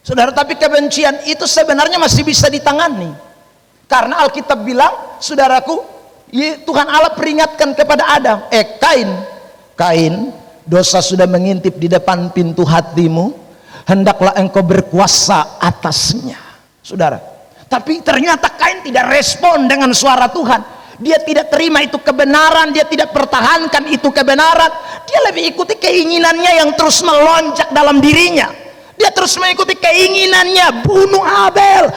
saudara, tapi kebencian itu sebenarnya masih bisa ditangani. Karena Alkitab bilang, saudaraku, Tuhan Allah peringatkan kepada Adam, Kain, dosa sudah mengintip di depan pintu hatimu, hendaklah engkau berkuasa atasnya, saudara. Tapi ternyata Kain tidak respon dengan suara Tuhan. Dia tidak terima itu kebenaran, dia tidak pertahankan itu kebenaran. Dia lebih ikuti keinginannya yang terus melonjak dalam dirinya. Dia terus mengikuti keinginannya, bunuh Habel.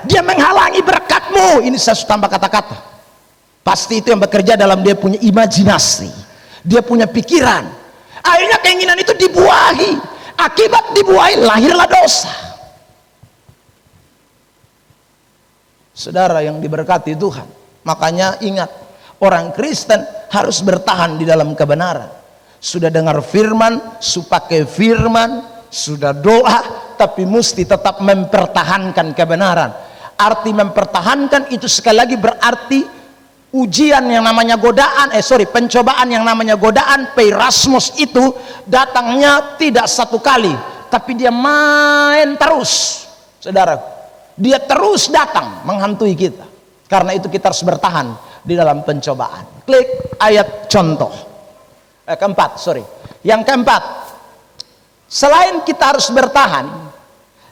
Dia menghalangi berkatmu. Ini saya tambah kata-kata. Pasti itu yang bekerja dalam dia punya imajinasi, dia punya pikiran. Akhirnya keinginan itu dibuahi. Akibat dibuahi, lahirlah dosa. Saudara yang diberkati Tuhan, makanya ingat, orang Kristen harus bertahan di dalam kebenaran. Sudah dengar firman, pakai firman, sudah doa, tapi mesti tetap mempertahankan kebenaran. Arti mempertahankan itu sekali lagi berarti ujian yang namanya pencobaan yang namanya godaan, peirasmos itu datangnya tidak satu kali, tapi dia main terus, saudara. Dia terus datang menghantui kita. Karena itu kita harus bertahan di dalam pencobaan. Klik ayat contoh. Yang keempat, selain kita harus bertahan,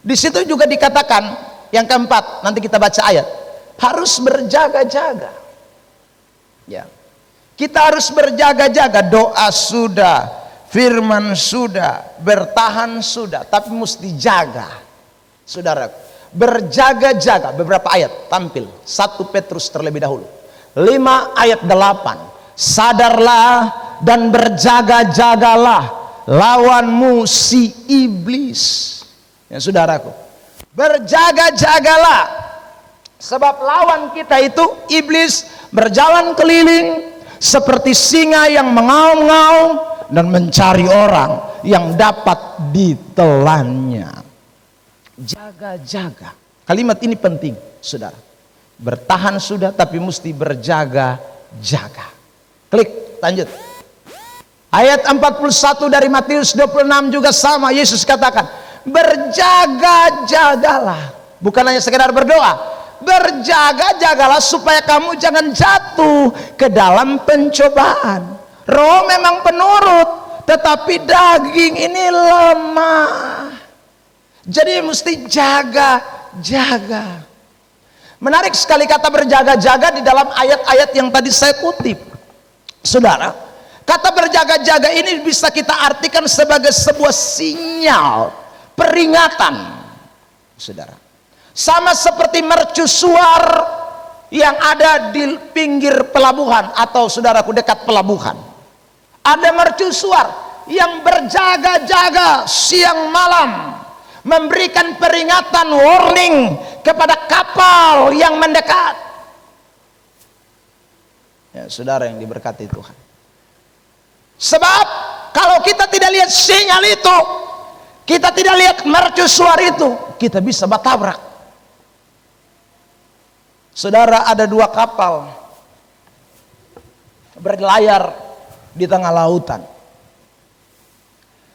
di situ juga dikatakan yang keempat, nanti kita baca ayat, harus berjaga-jaga. Ya. Kita harus berjaga-jaga. Doa sudah, firman sudah, bertahan sudah, tapi mesti jaga, saudara. Berjaga-jaga. Beberapa ayat tampil. 1 Petrus terlebih dahulu 5 ayat 8. Sadarlah dan berjaga-jagalah lawanmu si iblis. Ya saudaraku, berjaga-jagalah, sebab lawan kita itu iblis berjalan keliling seperti singa yang mengaum-ngaum dan mencari orang yang dapat ditelannya. Jaga-jaga. Kalimat ini penting, saudara. Bertahan sudah, tapi mesti berjaga-jaga. Klik, lanjut. Ayat 41 dari Matius 26 juga sama. Yesus katakan, berjaga-jagalah. Bukan hanya sekedar berdoa, berjaga-jagalah supaya kamu jangan jatuh ke dalam pencobaan. Roh memang penurut, tetapi daging ini lemah. Jadi mesti jaga-jaga. Menarik sekali kata berjaga-jaga di dalam ayat-ayat yang tadi saya kutip. Saudara, kata berjaga-jaga ini bisa kita artikan sebagai sebuah sinyal, peringatan. Saudara, sama seperti mercusuar yang ada di pinggir pelabuhan atau saudaraku dekat pelabuhan. Ada mercusuar yang berjaga-jaga siang malam, memberikan peringatan, warning kepada kapal yang mendekat. Ya, saudara yang diberkati Tuhan, Sebab kalau kita tidak lihat sinyal itu, kita tidak lihat mercusuar itu, kita bisa bertabrak. Saudara, ada dua kapal berlayar di tengah lautan.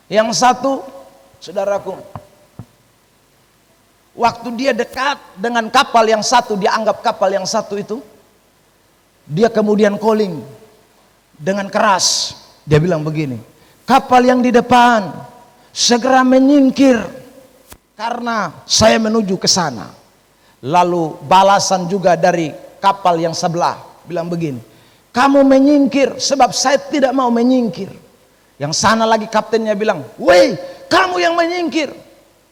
Yang satu, saudaraku, waktu dia dekat dengan kapal yang satu, dia anggap kapal yang satu itu, dia kemudian calling dengan keras. Dia bilang begini, kapal yang di depan segera menyingkir karena saya menuju ke sana. Lalu balasan juga dari kapal yang sebelah bilang begini, kamu menyingkir sebab saya tidak mau menyingkir. Yang sana lagi kaptennya bilang, woi kamu yang menyingkir.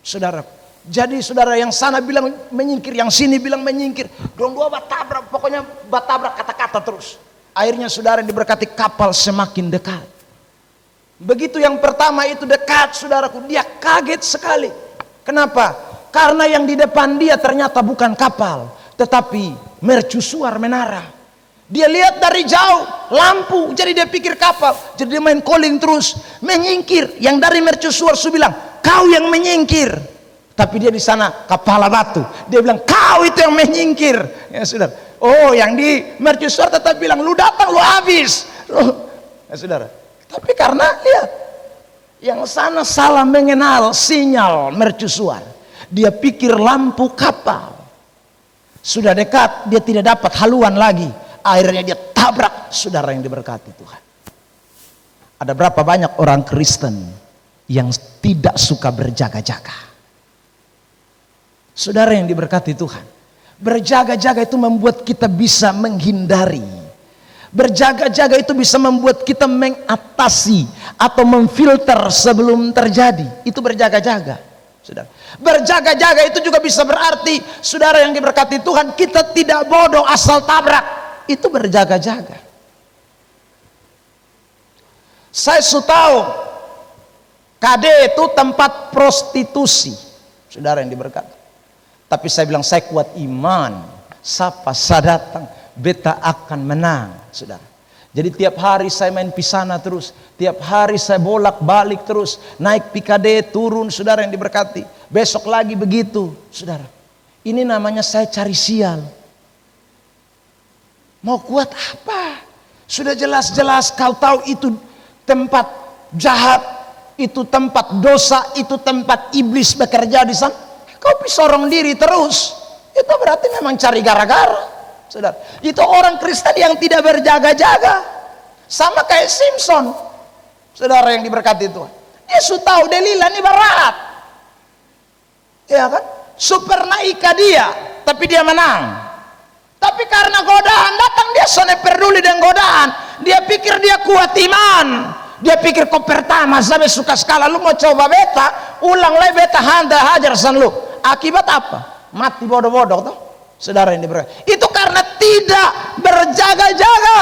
Saudara, jadi saudara yang sana bilang menyingkir, yang sini bilang menyingkir. Dua batabrak, pokoknya batabrak kata-kata terus. Akhirnya saudara yang diberkati, kapal semakin dekat. Begitu yang pertama itu dekat, saudaraku, dia kaget sekali. Kenapa? Karena yang di depan dia ternyata bukan kapal, tetapi mercusuar menara. Dia lihat dari jauh lampu, jadi dia pikir kapal, jadi dia main calling terus, menyingkir. Yang dari mercusuar su bilang, kau yang menyingkir. Tapi dia di sana kepala batu, dia bilang kau itu yang menyingkir. Ya saudara, oh yang di mercusuar tetap bilang lu datang lu habis. Ya saudara, tapi karena lihat yang sana salah mengenal sinyal mercusuar, dia pikir lampu kapal. Sudah dekat, dia tidak dapat haluan lagi. Akhirnya dia tabrak. Saudara yang diberkati Tuhan, ada berapa banyak orang Kristen yang tidak suka berjaga-jaga? Saudara yang diberkati Tuhan, berjaga-jaga itu membuat kita bisa menghindari. Berjaga-jaga itu bisa membuat kita mengatasi atau memfilter sebelum terjadi. Itu berjaga-jaga. Saudara, berjaga-jaga itu juga bisa berarti, saudara yang diberkati Tuhan, kita tidak bodoh asal tabrak. Itu berjaga-jaga. Saya sudah tahu KD itu tempat prostitusi, saudara yang diberkati. Tapi saya bilang saya kuat iman, siapa saya datang beta akan menang, saudara. Jadi tiap hari saya main pisana terus, tiap hari saya bolak-balik terus, naik PKD turun, saudara yang diberkati. Besok lagi begitu, saudara. Ini namanya saya cari sial. Mau kuat apa? Sudah jelas-jelas kau tahu itu tempat jahat, itu tempat dosa, itu tempat iblis bekerja di sana. Kau sorong diri terus. Itu berarti memang cari gara-gara. Saudara, itu orang Kristen yang tidak berjaga-jaga. Sama kayak Simpson. Saudara yang diberkati Tuhan, dia sudah tahu Delila ini berat. Ya kan? Super naika dia, tapi dia menang. Tapi karena godaan datang, dia sana peduli dengan godaan. Dia pikir dia kuat iman. Dia pikir kau pertama sampai suka skala, lu mau coba beta, ulang lagi beta hajar san lu. Akibat apa? Mati bodoh-bodoh tuh. Saudara yang diberkati. Itu karena tidak berjaga-jaga.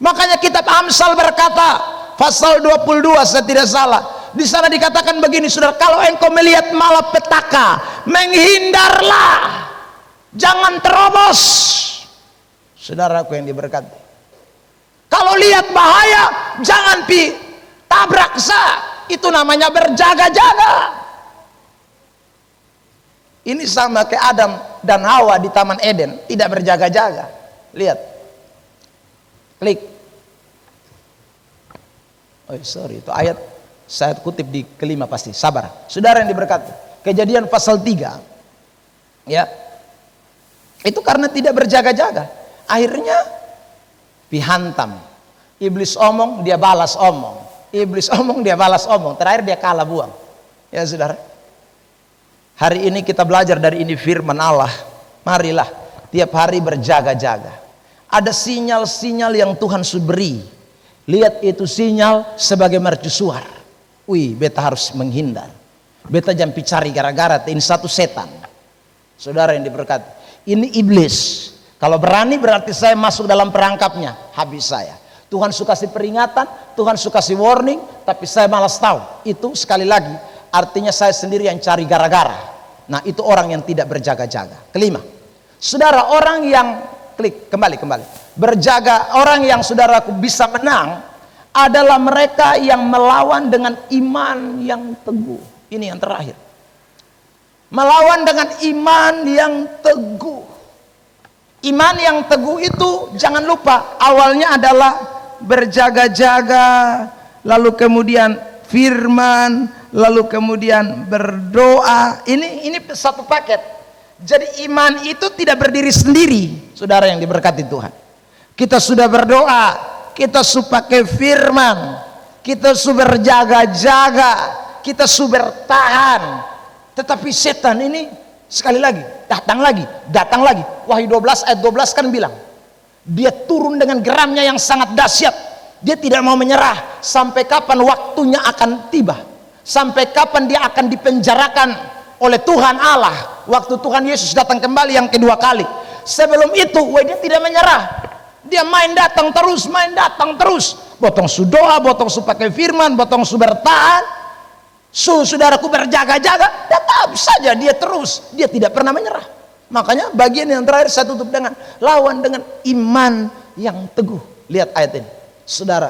Makanya kitab Amsal berkata, pasal 22 saya tidak salah. Di sana dikatakan begini, saudara, kalau engkau melihat malapetaka, menghindarlah. Jangan terobos. Saudaraku yang diberkati, kalau lihat bahaya jangan tabrak sah. Itu namanya berjaga-jaga. Ini sama kayak Adam dan Hawa di Taman Eden, tidak berjaga-jaga. Lihat, klik. Oh sorry, itu ayat saya kutip di kelima pasti. Sabar, saudara yang diberkati. Kejadian pasal 3, ya. Itu karena tidak berjaga-jaga. Akhirnya dihantam. Iblis omong, dia balas omong. Iblis omong, dia balas omong. Terakhir dia kalah buang. Ya saudara, hari ini kita belajar dari ini firman Allah. Marilah tiap hari berjaga-jaga. Ada sinyal-sinyal yang Tuhan sudah beri. Lihat itu sinyal sebagai mercusuar. Wih, beta harus menghindar. Beta jangan cari gara-gara. Ini satu setan. Saudara yang diberkati, ini iblis. Kalau berani berarti saya masuk dalam perangkapnya, habis saya. Tuhan suka kasih peringatan, Tuhan suka kasih warning, tapi saya malas tahu. Itu sekali lagi artinya saya sendiri yang cari gara-gara. Nah, itu orang yang tidak berjaga-jaga. Kelima, saudara, orang yang kembali berjaga, orang yang saudaraku bisa menang adalah mereka yang melawan dengan iman yang teguh. Ini yang terakhir. Melawan dengan iman yang teguh. Iman yang teguh itu jangan lupa awalnya adalah berjaga-jaga, lalu kemudian firman, lalu kemudian berdoa. Ini satu paket. Jadi iman itu tidak berdiri sendiri, saudara yang diberkati Tuhan. Kita sudah berdoa, kita sudah pakai firman, kita sudah berjaga-jaga, kita sudah bertahan. Tetapi setan ini sekali lagi, datang lagi. Wahyu 12 ayat 12 kan bilang, dia turun dengan geramnya yang sangat dahsyat. Dia tidak mau menyerah sampai kapan waktunya akan tiba. Sampai kapan dia akan dipenjarakan oleh Tuhan Allah. Waktu Tuhan Yesus datang kembali yang kedua kali. Sebelum itu, dia tidak menyerah. Dia main datang terus. Botong su doa, botong su pakai firman, botong su bertahan. Saudaraku berjaga-jaga, tetap saja dia terus, dia tidak pernah menyerah. Makanya bagian yang terakhir saya tutup dengan lawan dengan iman yang teguh. Lihat ayat ini, saudara,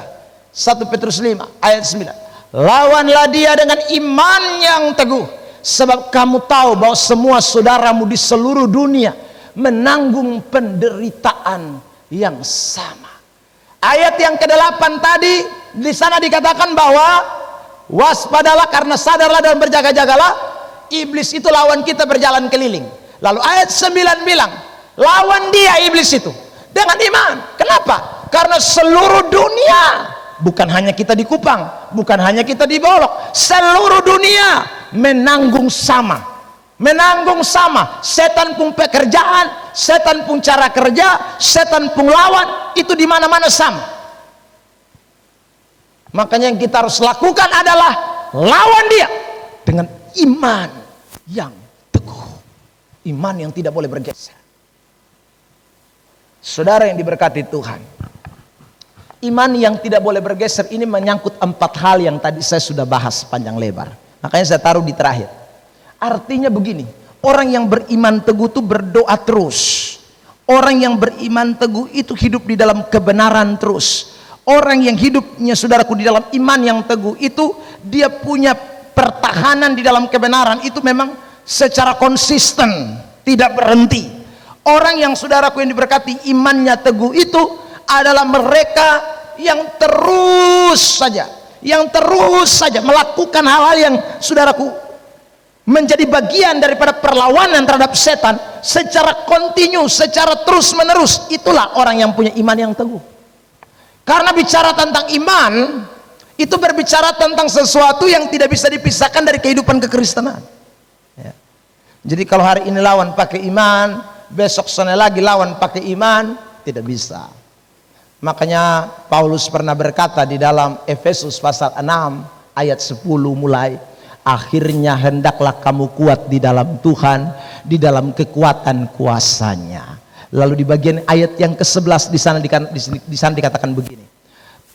1 Petrus 5 ayat 9. Lawanlah dia dengan iman yang teguh, sebab kamu tahu bahwa semua saudaramu di seluruh dunia menanggung penderitaan yang sama. Ayat yang ke-8 tadi, di sana dikatakan bahwa waspadalah karena sadarlah dan berjaga-jagalah, iblis itu lawan kita berjalan keliling. Lalu ayat 9 bilang, lawan dia iblis itu dengan iman. Kenapa? Karena seluruh dunia, bukan hanya kita di Kupang, bukan hanya kita di Bolok, seluruh dunia menanggung sama. Setan pun pekerjaan, setan pun cara kerja, setan pun lawan, itu di mana-mana sama. Makanya yang kita harus lakukan adalah lawan dia dengan iman yang teguh, iman yang tidak boleh bergeser. Saudara yang diberkati Tuhan, iman yang tidak boleh bergeser ini menyangkut 4 hal yang tadi saya sudah bahas panjang lebar. Makanya saya taruh di terakhir. Artinya begini, orang yang beriman teguh itu berdoa terus. Orang yang beriman teguh itu hidup di dalam kebenaran terus. Orang yang hidupnya, saudaraku, di dalam iman yang teguh itu dia punya pertahanan di dalam kebenaran itu memang secara konsisten, tidak berhenti. Orang yang, saudaraku yang diberkati, imannya teguh itu adalah mereka yang terus saja melakukan hal-hal yang, saudaraku, menjadi bagian daripada perlawanan terhadap setan secara kontinu, secara terus menerus. Itulah orang yang punya iman yang teguh. Karena bicara tentang iman itu berbicara tentang sesuatu yang tidak bisa dipisahkan dari kehidupan kekristenan, ya. Jadi kalau hari ini lawan pakai iman, besok sana lagi lawan pakai iman, tidak bisa. Makanya Paulus pernah berkata di dalam Efesus pasal 6 ayat 10 mulai, akhirnya hendaklah kamu kuat di dalam Tuhan, di dalam kekuatan kuasanya. Lalu di bagian ayat yang ke-11 di sana dikatakan begini,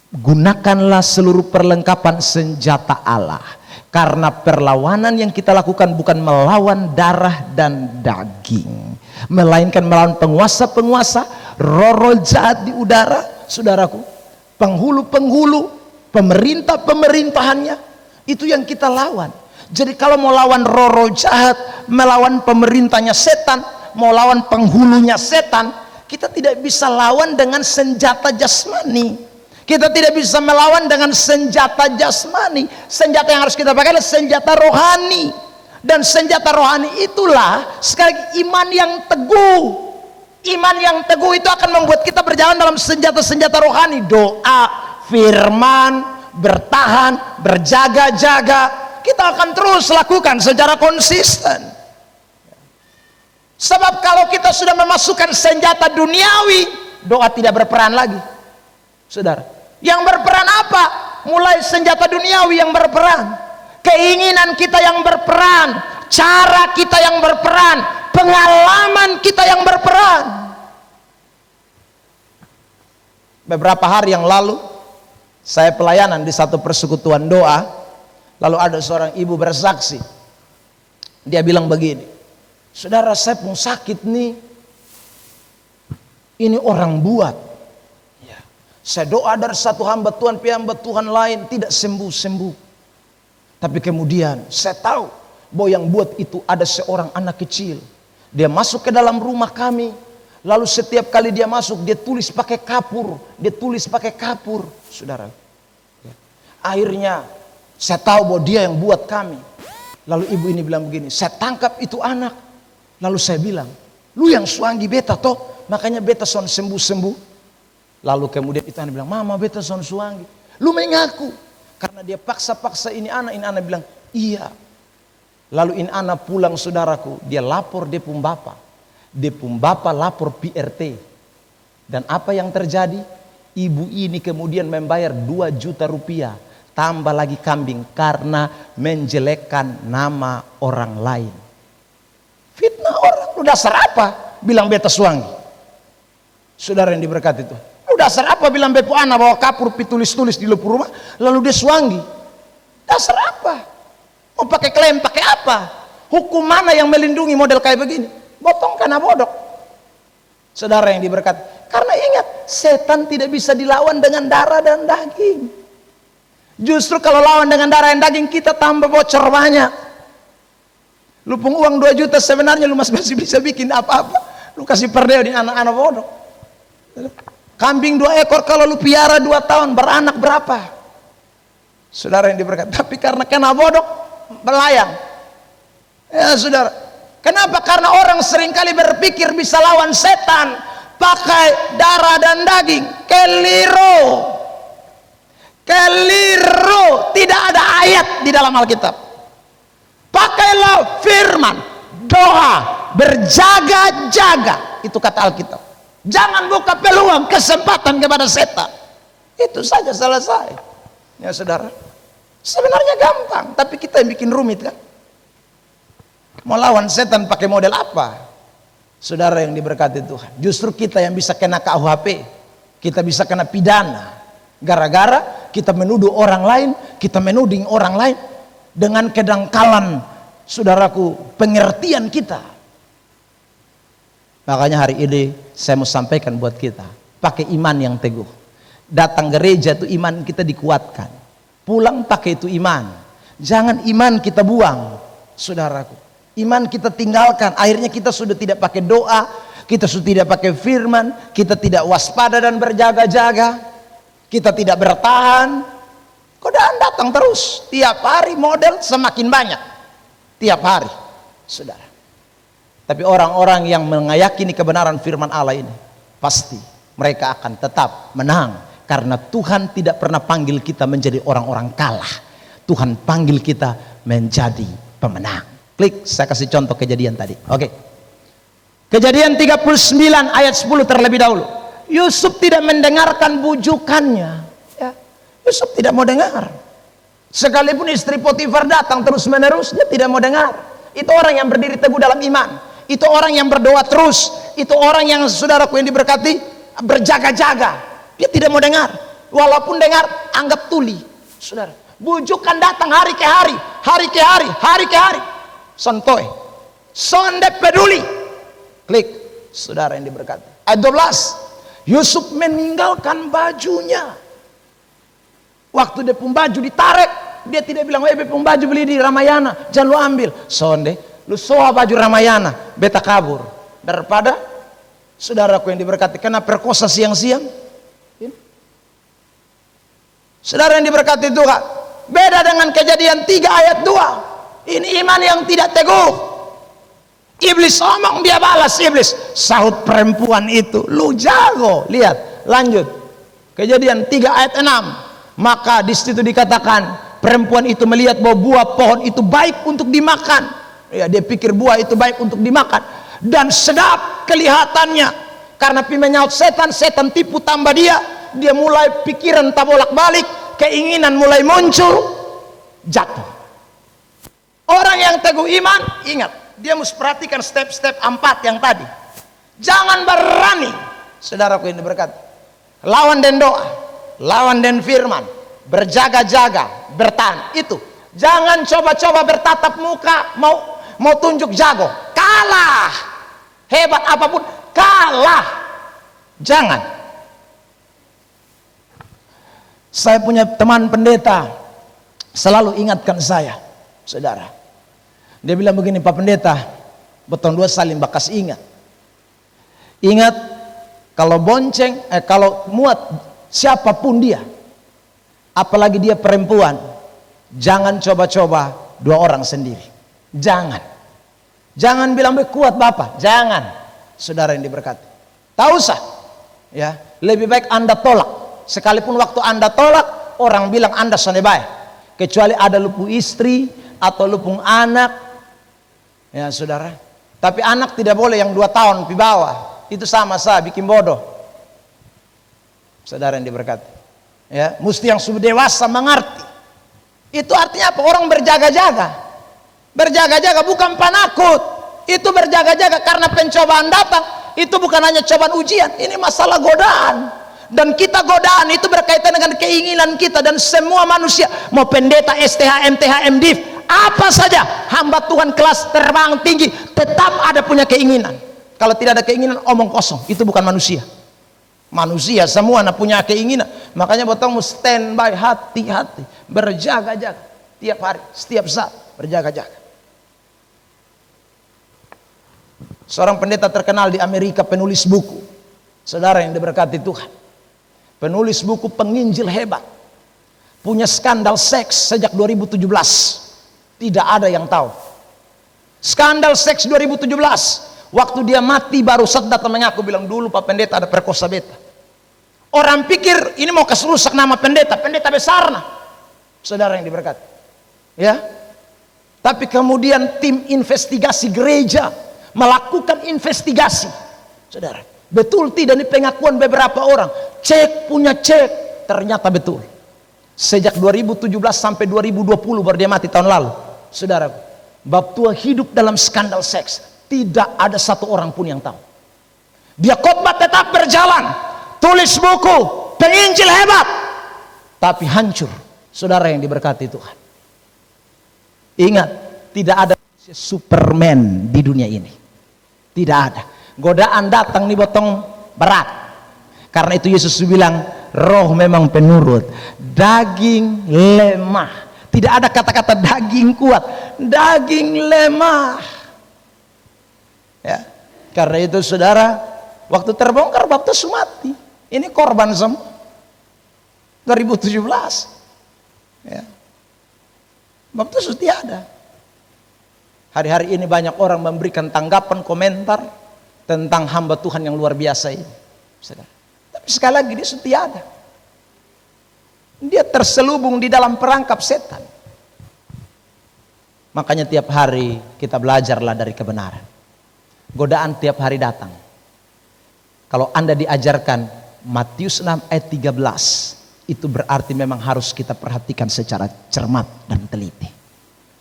gunakanlah seluruh perlengkapan senjata Allah, karena perlawanan yang kita lakukan bukan melawan darah dan daging, melainkan melawan penguasa-penguasa, roh-roh jahat di udara, saudaraku, penghulu-penghulu, pemerintah-pemerintahannya, itu yang kita lawan. Jadi kalau mau lawan roh-roh jahat, melawan pemerintahnya setan, mau lawan penghulunya setan, kita tidak bisa lawan dengan senjata jasmani. Kita tidak bisa melawan dengan senjata jasmani. Senjata yang harus kita pakai adalah senjata rohani. Dan senjata rohani itulah sekali lagi iman yang teguh. Iman yang teguh itu akan membuat kita berjalan dalam senjata-senjata rohani. Doa, firman, bertahan, berjaga-jaga. Kita akan terus lakukan secara konsisten. Sebab kalau kita sudah memasukkan senjata duniawi, doa tidak berperan lagi, saudara. Yang berperan apa? Mulai senjata duniawi yang berperan, keinginan kita yang berperan, cara kita yang berperan, pengalaman kita yang berperan. Beberapa hari yang lalu saya pelayanan di satu persekutuan doa, lalu ada seorang ibu bersaksi. Dia bilang begini, saudara, saya pun sakit nih, ini orang buat ya. Saya doa dari satu hamba Tuhan, hamba Tuhan lain tidak sembuh-sembuh. Tapi kemudian saya tahu bahwa yang buat itu ada seorang anak kecil. Dia masuk ke dalam rumah kami. Lalu setiap kali dia masuk, dia tulis pakai kapur. Dia tulis pakai kapur, saudara. Akhirnya saya tahu bahwa dia yang buat kami. Lalu ibu ini bilang begini, saya tangkap itu anak. Lalu saya bilang, lu yang suanggi beta toh, makanya beta son sembuh-sembuh. Lalu kemudian itu anak bilang, mama beta son suanggi. Lu mengaku. Karena dia paksa-paksa ini anak bilang, iya. Lalu ini anak pulang saudaraku, dia lapor dia pun bapak. Dia pun bapak lapor PRT. Dan apa yang terjadi? Ibu ini kemudian membayar 2 juta rupiah. Tambah lagi kambing karena menjelekkan nama orang lain. Fitnah orang, lu dasar apa? Bilang beta suanggi. Saudara yang diberkati itu. Lu dasar apa bilang bepu anak bawa kapur tulis-tulis di luar rumah. Lalu dia suanggi. Dasar apa? Mau pakai klaim pakai apa? Hukum mana yang melindungi model kayak begini? Botong karena bodoh. Saudara yang diberkati. Karena ingat, setan tidak bisa dilawan dengan darah dan daging. Justru kalau lawan dengan darah dan daging, kita tambah bocor banyak. Lu pun uang 2 juta sebenarnya lu masih bisa bikin apa-apa. Lu kasih perdeo di anak-anak bodoh. Kambing 2 ekor kalau lu piara 2 tahun beranak berapa? Saudara yang diberkati. Tapi karena kena bodoh melayang. Ya saudara. Kenapa? Karena orang seringkali berpikir bisa lawan setan pakai darah dan daging. Keliru. Keliru. Tidak ada ayat di dalam Alkitab. Pakailah firman, doa, berjaga-jaga. Itu kata Alkitab. Jangan buka peluang kesempatan kepada setan. Itu saja selesai. Ya saudara. Sebenarnya gampang, tapi kita yang bikin rumit kan. Mau lawan setan pakai model apa? Saudara yang diberkati Tuhan. Justru kita yang bisa kena KUHP. Kita bisa kena pidana. Gara-gara kita menuduh orang lain, kita menuding orang lain dengan kedangkalan, saudaraku, pengertian kita. Makanya hari ini saya mau sampaikan buat kita, pakai iman yang teguh. Datang gereja itu iman kita dikuatkan. Pulang pakai itu iman. Jangan iman kita buang, saudaraku. Iman kita tinggalkan, akhirnya kita sudah tidak pakai doa, kita sudah tidak pakai firman, kita tidak waspada dan berjaga-jaga, kita tidak bertahan. Godaan datang terus, tiap hari model semakin banyak, tiap hari, saudara. Tapi orang-orang yang meyakini kebenaran firman Allah ini, pasti mereka akan tetap menang, karena Tuhan tidak pernah panggil kita menjadi orang-orang kalah. Tuhan panggil kita menjadi pemenang. Klik, saya kasih contoh kejadian tadi. Oke. Kejadian 39 ayat 10 terlebih dahulu. Yusuf tidak mendengarkan bujukannya. Ya. Yusuf tidak mau dengar. Sekalipun istri Potifar datang terus menerus, dia tidak mau dengar. Itu orang yang berdiri teguh dalam iman. Itu orang yang berdoa terus. Itu orang yang saudaraku yang diberkati berjaga-jaga. Dia tidak mau dengar. Walaupun dengar, anggap tuli. Saudara, bujukan datang hari ke hari, hari ke hari, hari ke hari. Sontoy, sonde peduli. Klik, saudara yang diberkati. Ayat 12, Yusuf meninggalkan bajunya. Waktu dia pun baju ditarik, dia tidak bilang, pun baju beli di Ramayana, jangan lu ambil. Sonde, lu soa baju Ramayana, beta kabur. Daripada saudaraku yang diberkati kena perkosa siang-siang. Saudara yang diberkati Tuhan, beda dengan kejadian 3 ayat 2. Ini iman yang tidak teguh. Iblis omong, dia balas iblis. Sahut perempuan itu, lu jago. Lihat, lanjut. Kejadian 3 ayat 6. Maka di situ dikatakan, perempuan itu melihat bahwa buah pohon itu baik untuk dimakan. Ya, dia pikir buah itu baik untuk dimakan dan sedap kelihatannya. Karena menyaut setan, setan tipu tambah dia. Dia mulai pikiran tak bolak-balik, keinginan mulai muncul, jatuh. Orang yang teguh iman, ingat, dia mesti perhatikan step-step 4 yang tadi. Jangan berani, saudaraku yang diberkati. Lawan dan doa, lawan dan firman, berjaga-jaga, bertahan. Itu. Jangan coba-coba bertatap muka, mau tunjuk jago. Kalah. Hebat apapun, kalah. Jangan. Saya punya teman pendeta selalu ingatkan saya, saudara. Dia bilang begini, Pak Pendeta, betong dua saling bakas ingat. Ingat, kalau bonceng, kalau muat siapapun dia, apalagi dia perempuan, jangan coba-coba 2 orang sendiri. Jangan bilang kuat Bapak, jangan. Saudara yang diberkati, tak usah, ya, lebih baik Anda tolak. Sekalipun waktu Anda tolak, orang bilang Anda sonde baik. Kecuali ada lupu istri atau lupung anak, ya saudara. Tapi anak tidak boleh yang 2 tahun di bawah. Itu sama saya bikin bodoh. Saudara yang diberkati, ya, mesti yang sudah dewasa mengerti. Itu artinya apa? Orang berjaga-jaga. Berjaga-jaga bukan penakut. Itu berjaga-jaga karena pencobaan datang. Itu bukan hanya cobaan ujian, ini masalah godaan. Dan kita godaan itu berkaitan dengan keinginan kita. Dan semua manusia, mau pendeta, STH, MTH, MDiv, apa saja, hamba Tuhan kelas terbang tinggi, tetap ada punya keinginan. Kalau tidak ada keinginan, omong kosong. Itu bukan manusia. Manusia semua punya keinginan. Makanya botong standby, hati-hati, berjaga-jaga tiap hari, setiap saat berjaga-jaga. Seorang pendeta terkenal di Amerika, penulis buku, saudara yang diberkati Tuhan, penulis buku penginjil hebat, punya skandal seks sejak 2017. Tidak ada yang tahu. Skandal seks 2017. Waktu dia mati baru saat datang mengaku, bilang dulu Pak Pendeta ada perkosa beta. Orang pikir ini mau kasih rusak nama pendeta, pendeta besar nah, saudara yang diberkati, ya. Tapi kemudian tim investigasi gereja melakukan investigasi, saudara. Betul tidak, ini pengakuan beberapa orang, cek punya cek, ternyata betul. Sejak 2017 sampai 2020 baru dia mati tahun lalu, saudara. Bab tua hidup dalam skandal seks, tidak ada 1 orang pun yang tahu. Dia khotbah tetap berjalan, tulis buku, penginjil hebat, tapi hancur, saudara yang diberkati Tuhan. Ingat, tidak ada Superman di dunia ini, tidak ada. Godaan datang nih botong berat. Karena itu Yesus bilang, roh memang penurut, daging lemah. Tidak ada kata-kata daging kuat, daging lemah, ya. Karena itu saudara, waktu terbongkar baptis mati, ini korban semua 2017, ya. Baptis tiada. Hari-hari ini banyak orang memberikan tanggapan, komentar tentang hamba Tuhan yang luar biasa ini, saudara. Tapi sekali lagi dia tiada. Dia terselubung di dalam perangkap setan. Makanya tiap hari kita belajarlah dari kebenaran. Godaan tiap hari datang. Kalau Anda diajarkan Matius 6 ayat 13, itu berarti memang harus kita perhatikan secara cermat dan teliti.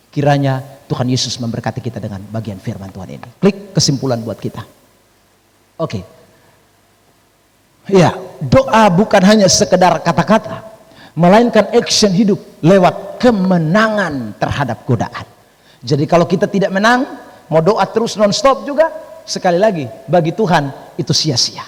Kiranya Tuhan Yesus memberkati kita dengan bagian firman Tuhan ini. Klik kesimpulan buat kita. Oke. Ya, doa bukan hanya sekedar kata-kata, melainkan action hidup lewat kemenangan terhadap godaan. Jadi kalau kita tidak menang, mau doa terus non-stop juga, sekali lagi bagi Tuhan itu sia-sia.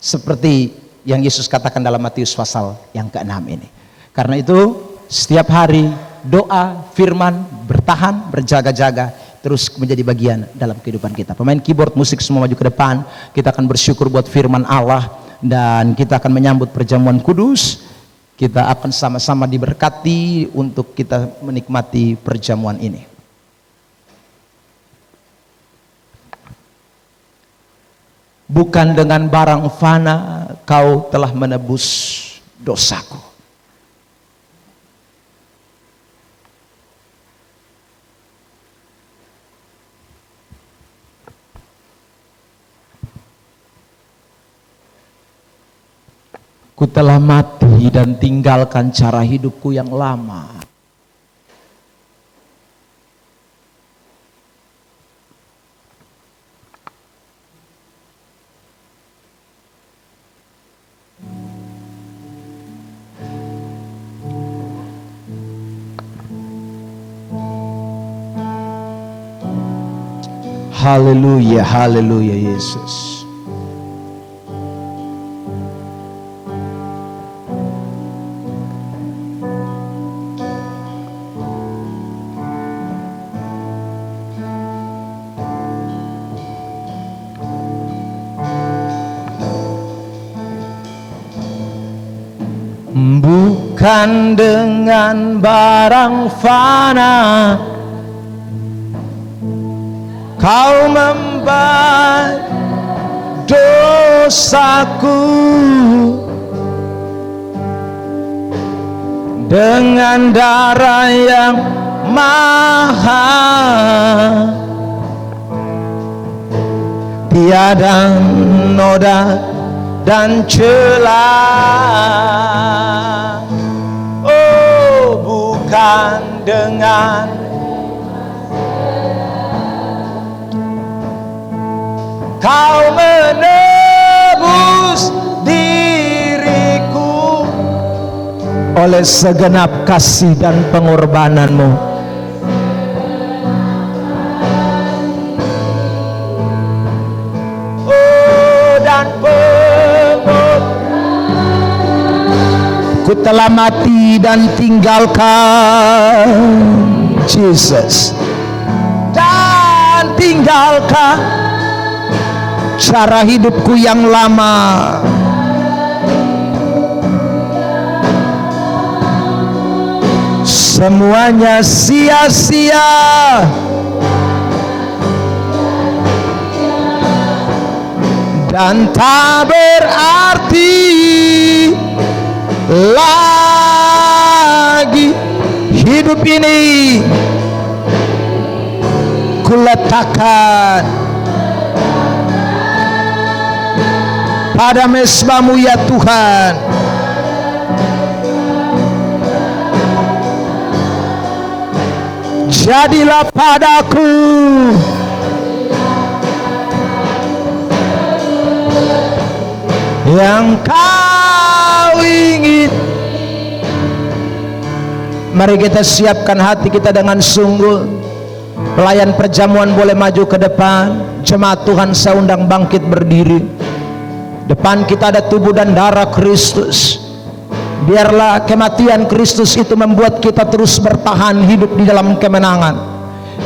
Seperti yang Yesus katakan dalam Matius pasal yang ke-6 ini. Karena itu setiap hari doa, firman, bertahan, berjaga-jaga terus menjadi bagian dalam kehidupan kita. Pemain keyboard, musik semua maju ke depan. Kita akan bersyukur buat firman Allah dan kita akan menyambut perjamuan kudus. Kita akan sama-sama diberkati untuk kita menikmati perjamuan ini. Bukan dengan barang fana kau telah menebus dosaku. Ku telah mati dan tinggalkan cara hidupku yang lama. Haleluya, haleluya Yesus. bukan dengan barang fana Kau membayar dosaku, dengan darah yang mahal, tiada noda dan celah. Oh, bukan dengan Kau menebus diriku oleh segenap kasih dan pengorbananmu. Oh, dan ku telah mati dan tinggalkan Jesus, dan tinggalkan cara hidupku yang lama. Semuanya sia-sia, dan tak berarti lagi. Hidup ini kuletakkan pada mezbamu ya Tuhan. Jadilah padaku yang Kau ingin. Mari kita siapkan hati kita dengan sungguh. Pelayan perjamuan boleh maju ke depan. Jemaat Tuhan saya undang bangkit berdiri. Depan kita ada tubuh dan darah Kristus. Biarlah kematian Kristus itu membuat kita terus bertahan hidup di dalam kemenangan.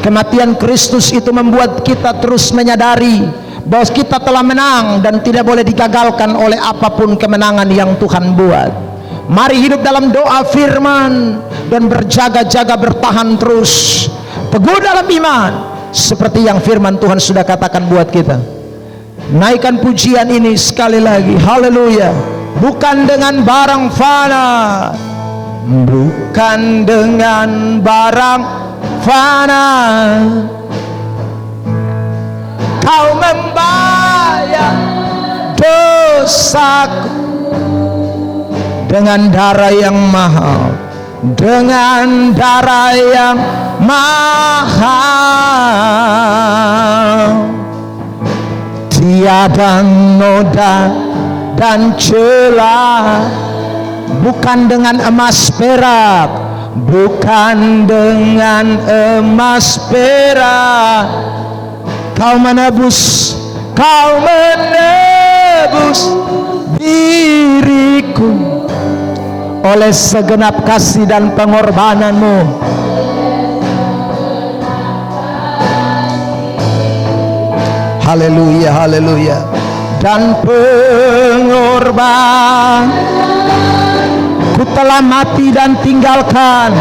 Kematian Kristus itu membuat kita terus menyadari bahwa kita telah menang dan tidak boleh digagalkan oleh apapun kemenangan yang Tuhan buat. Mari hidup dalam doa firman dan berjaga-jaga bertahan terus, teguh dalam iman, seperti yang firman Tuhan sudah katakan buat kita. Naikkan pujian ini sekali lagi. Haleluya. Bukan dengan barang fana, bukan dengan barang fana Kau membayar dosaku, dengan darah yang mahal, dengan darah yang mahal, tiada noda dan celah. Bukan dengan emas perak, bukan dengan emas perak Kau menebus diriku oleh segenap kasih dan pengorbananmu. Haleluya, haleluya. Dan pengorban, ku telah mati dan tinggalkan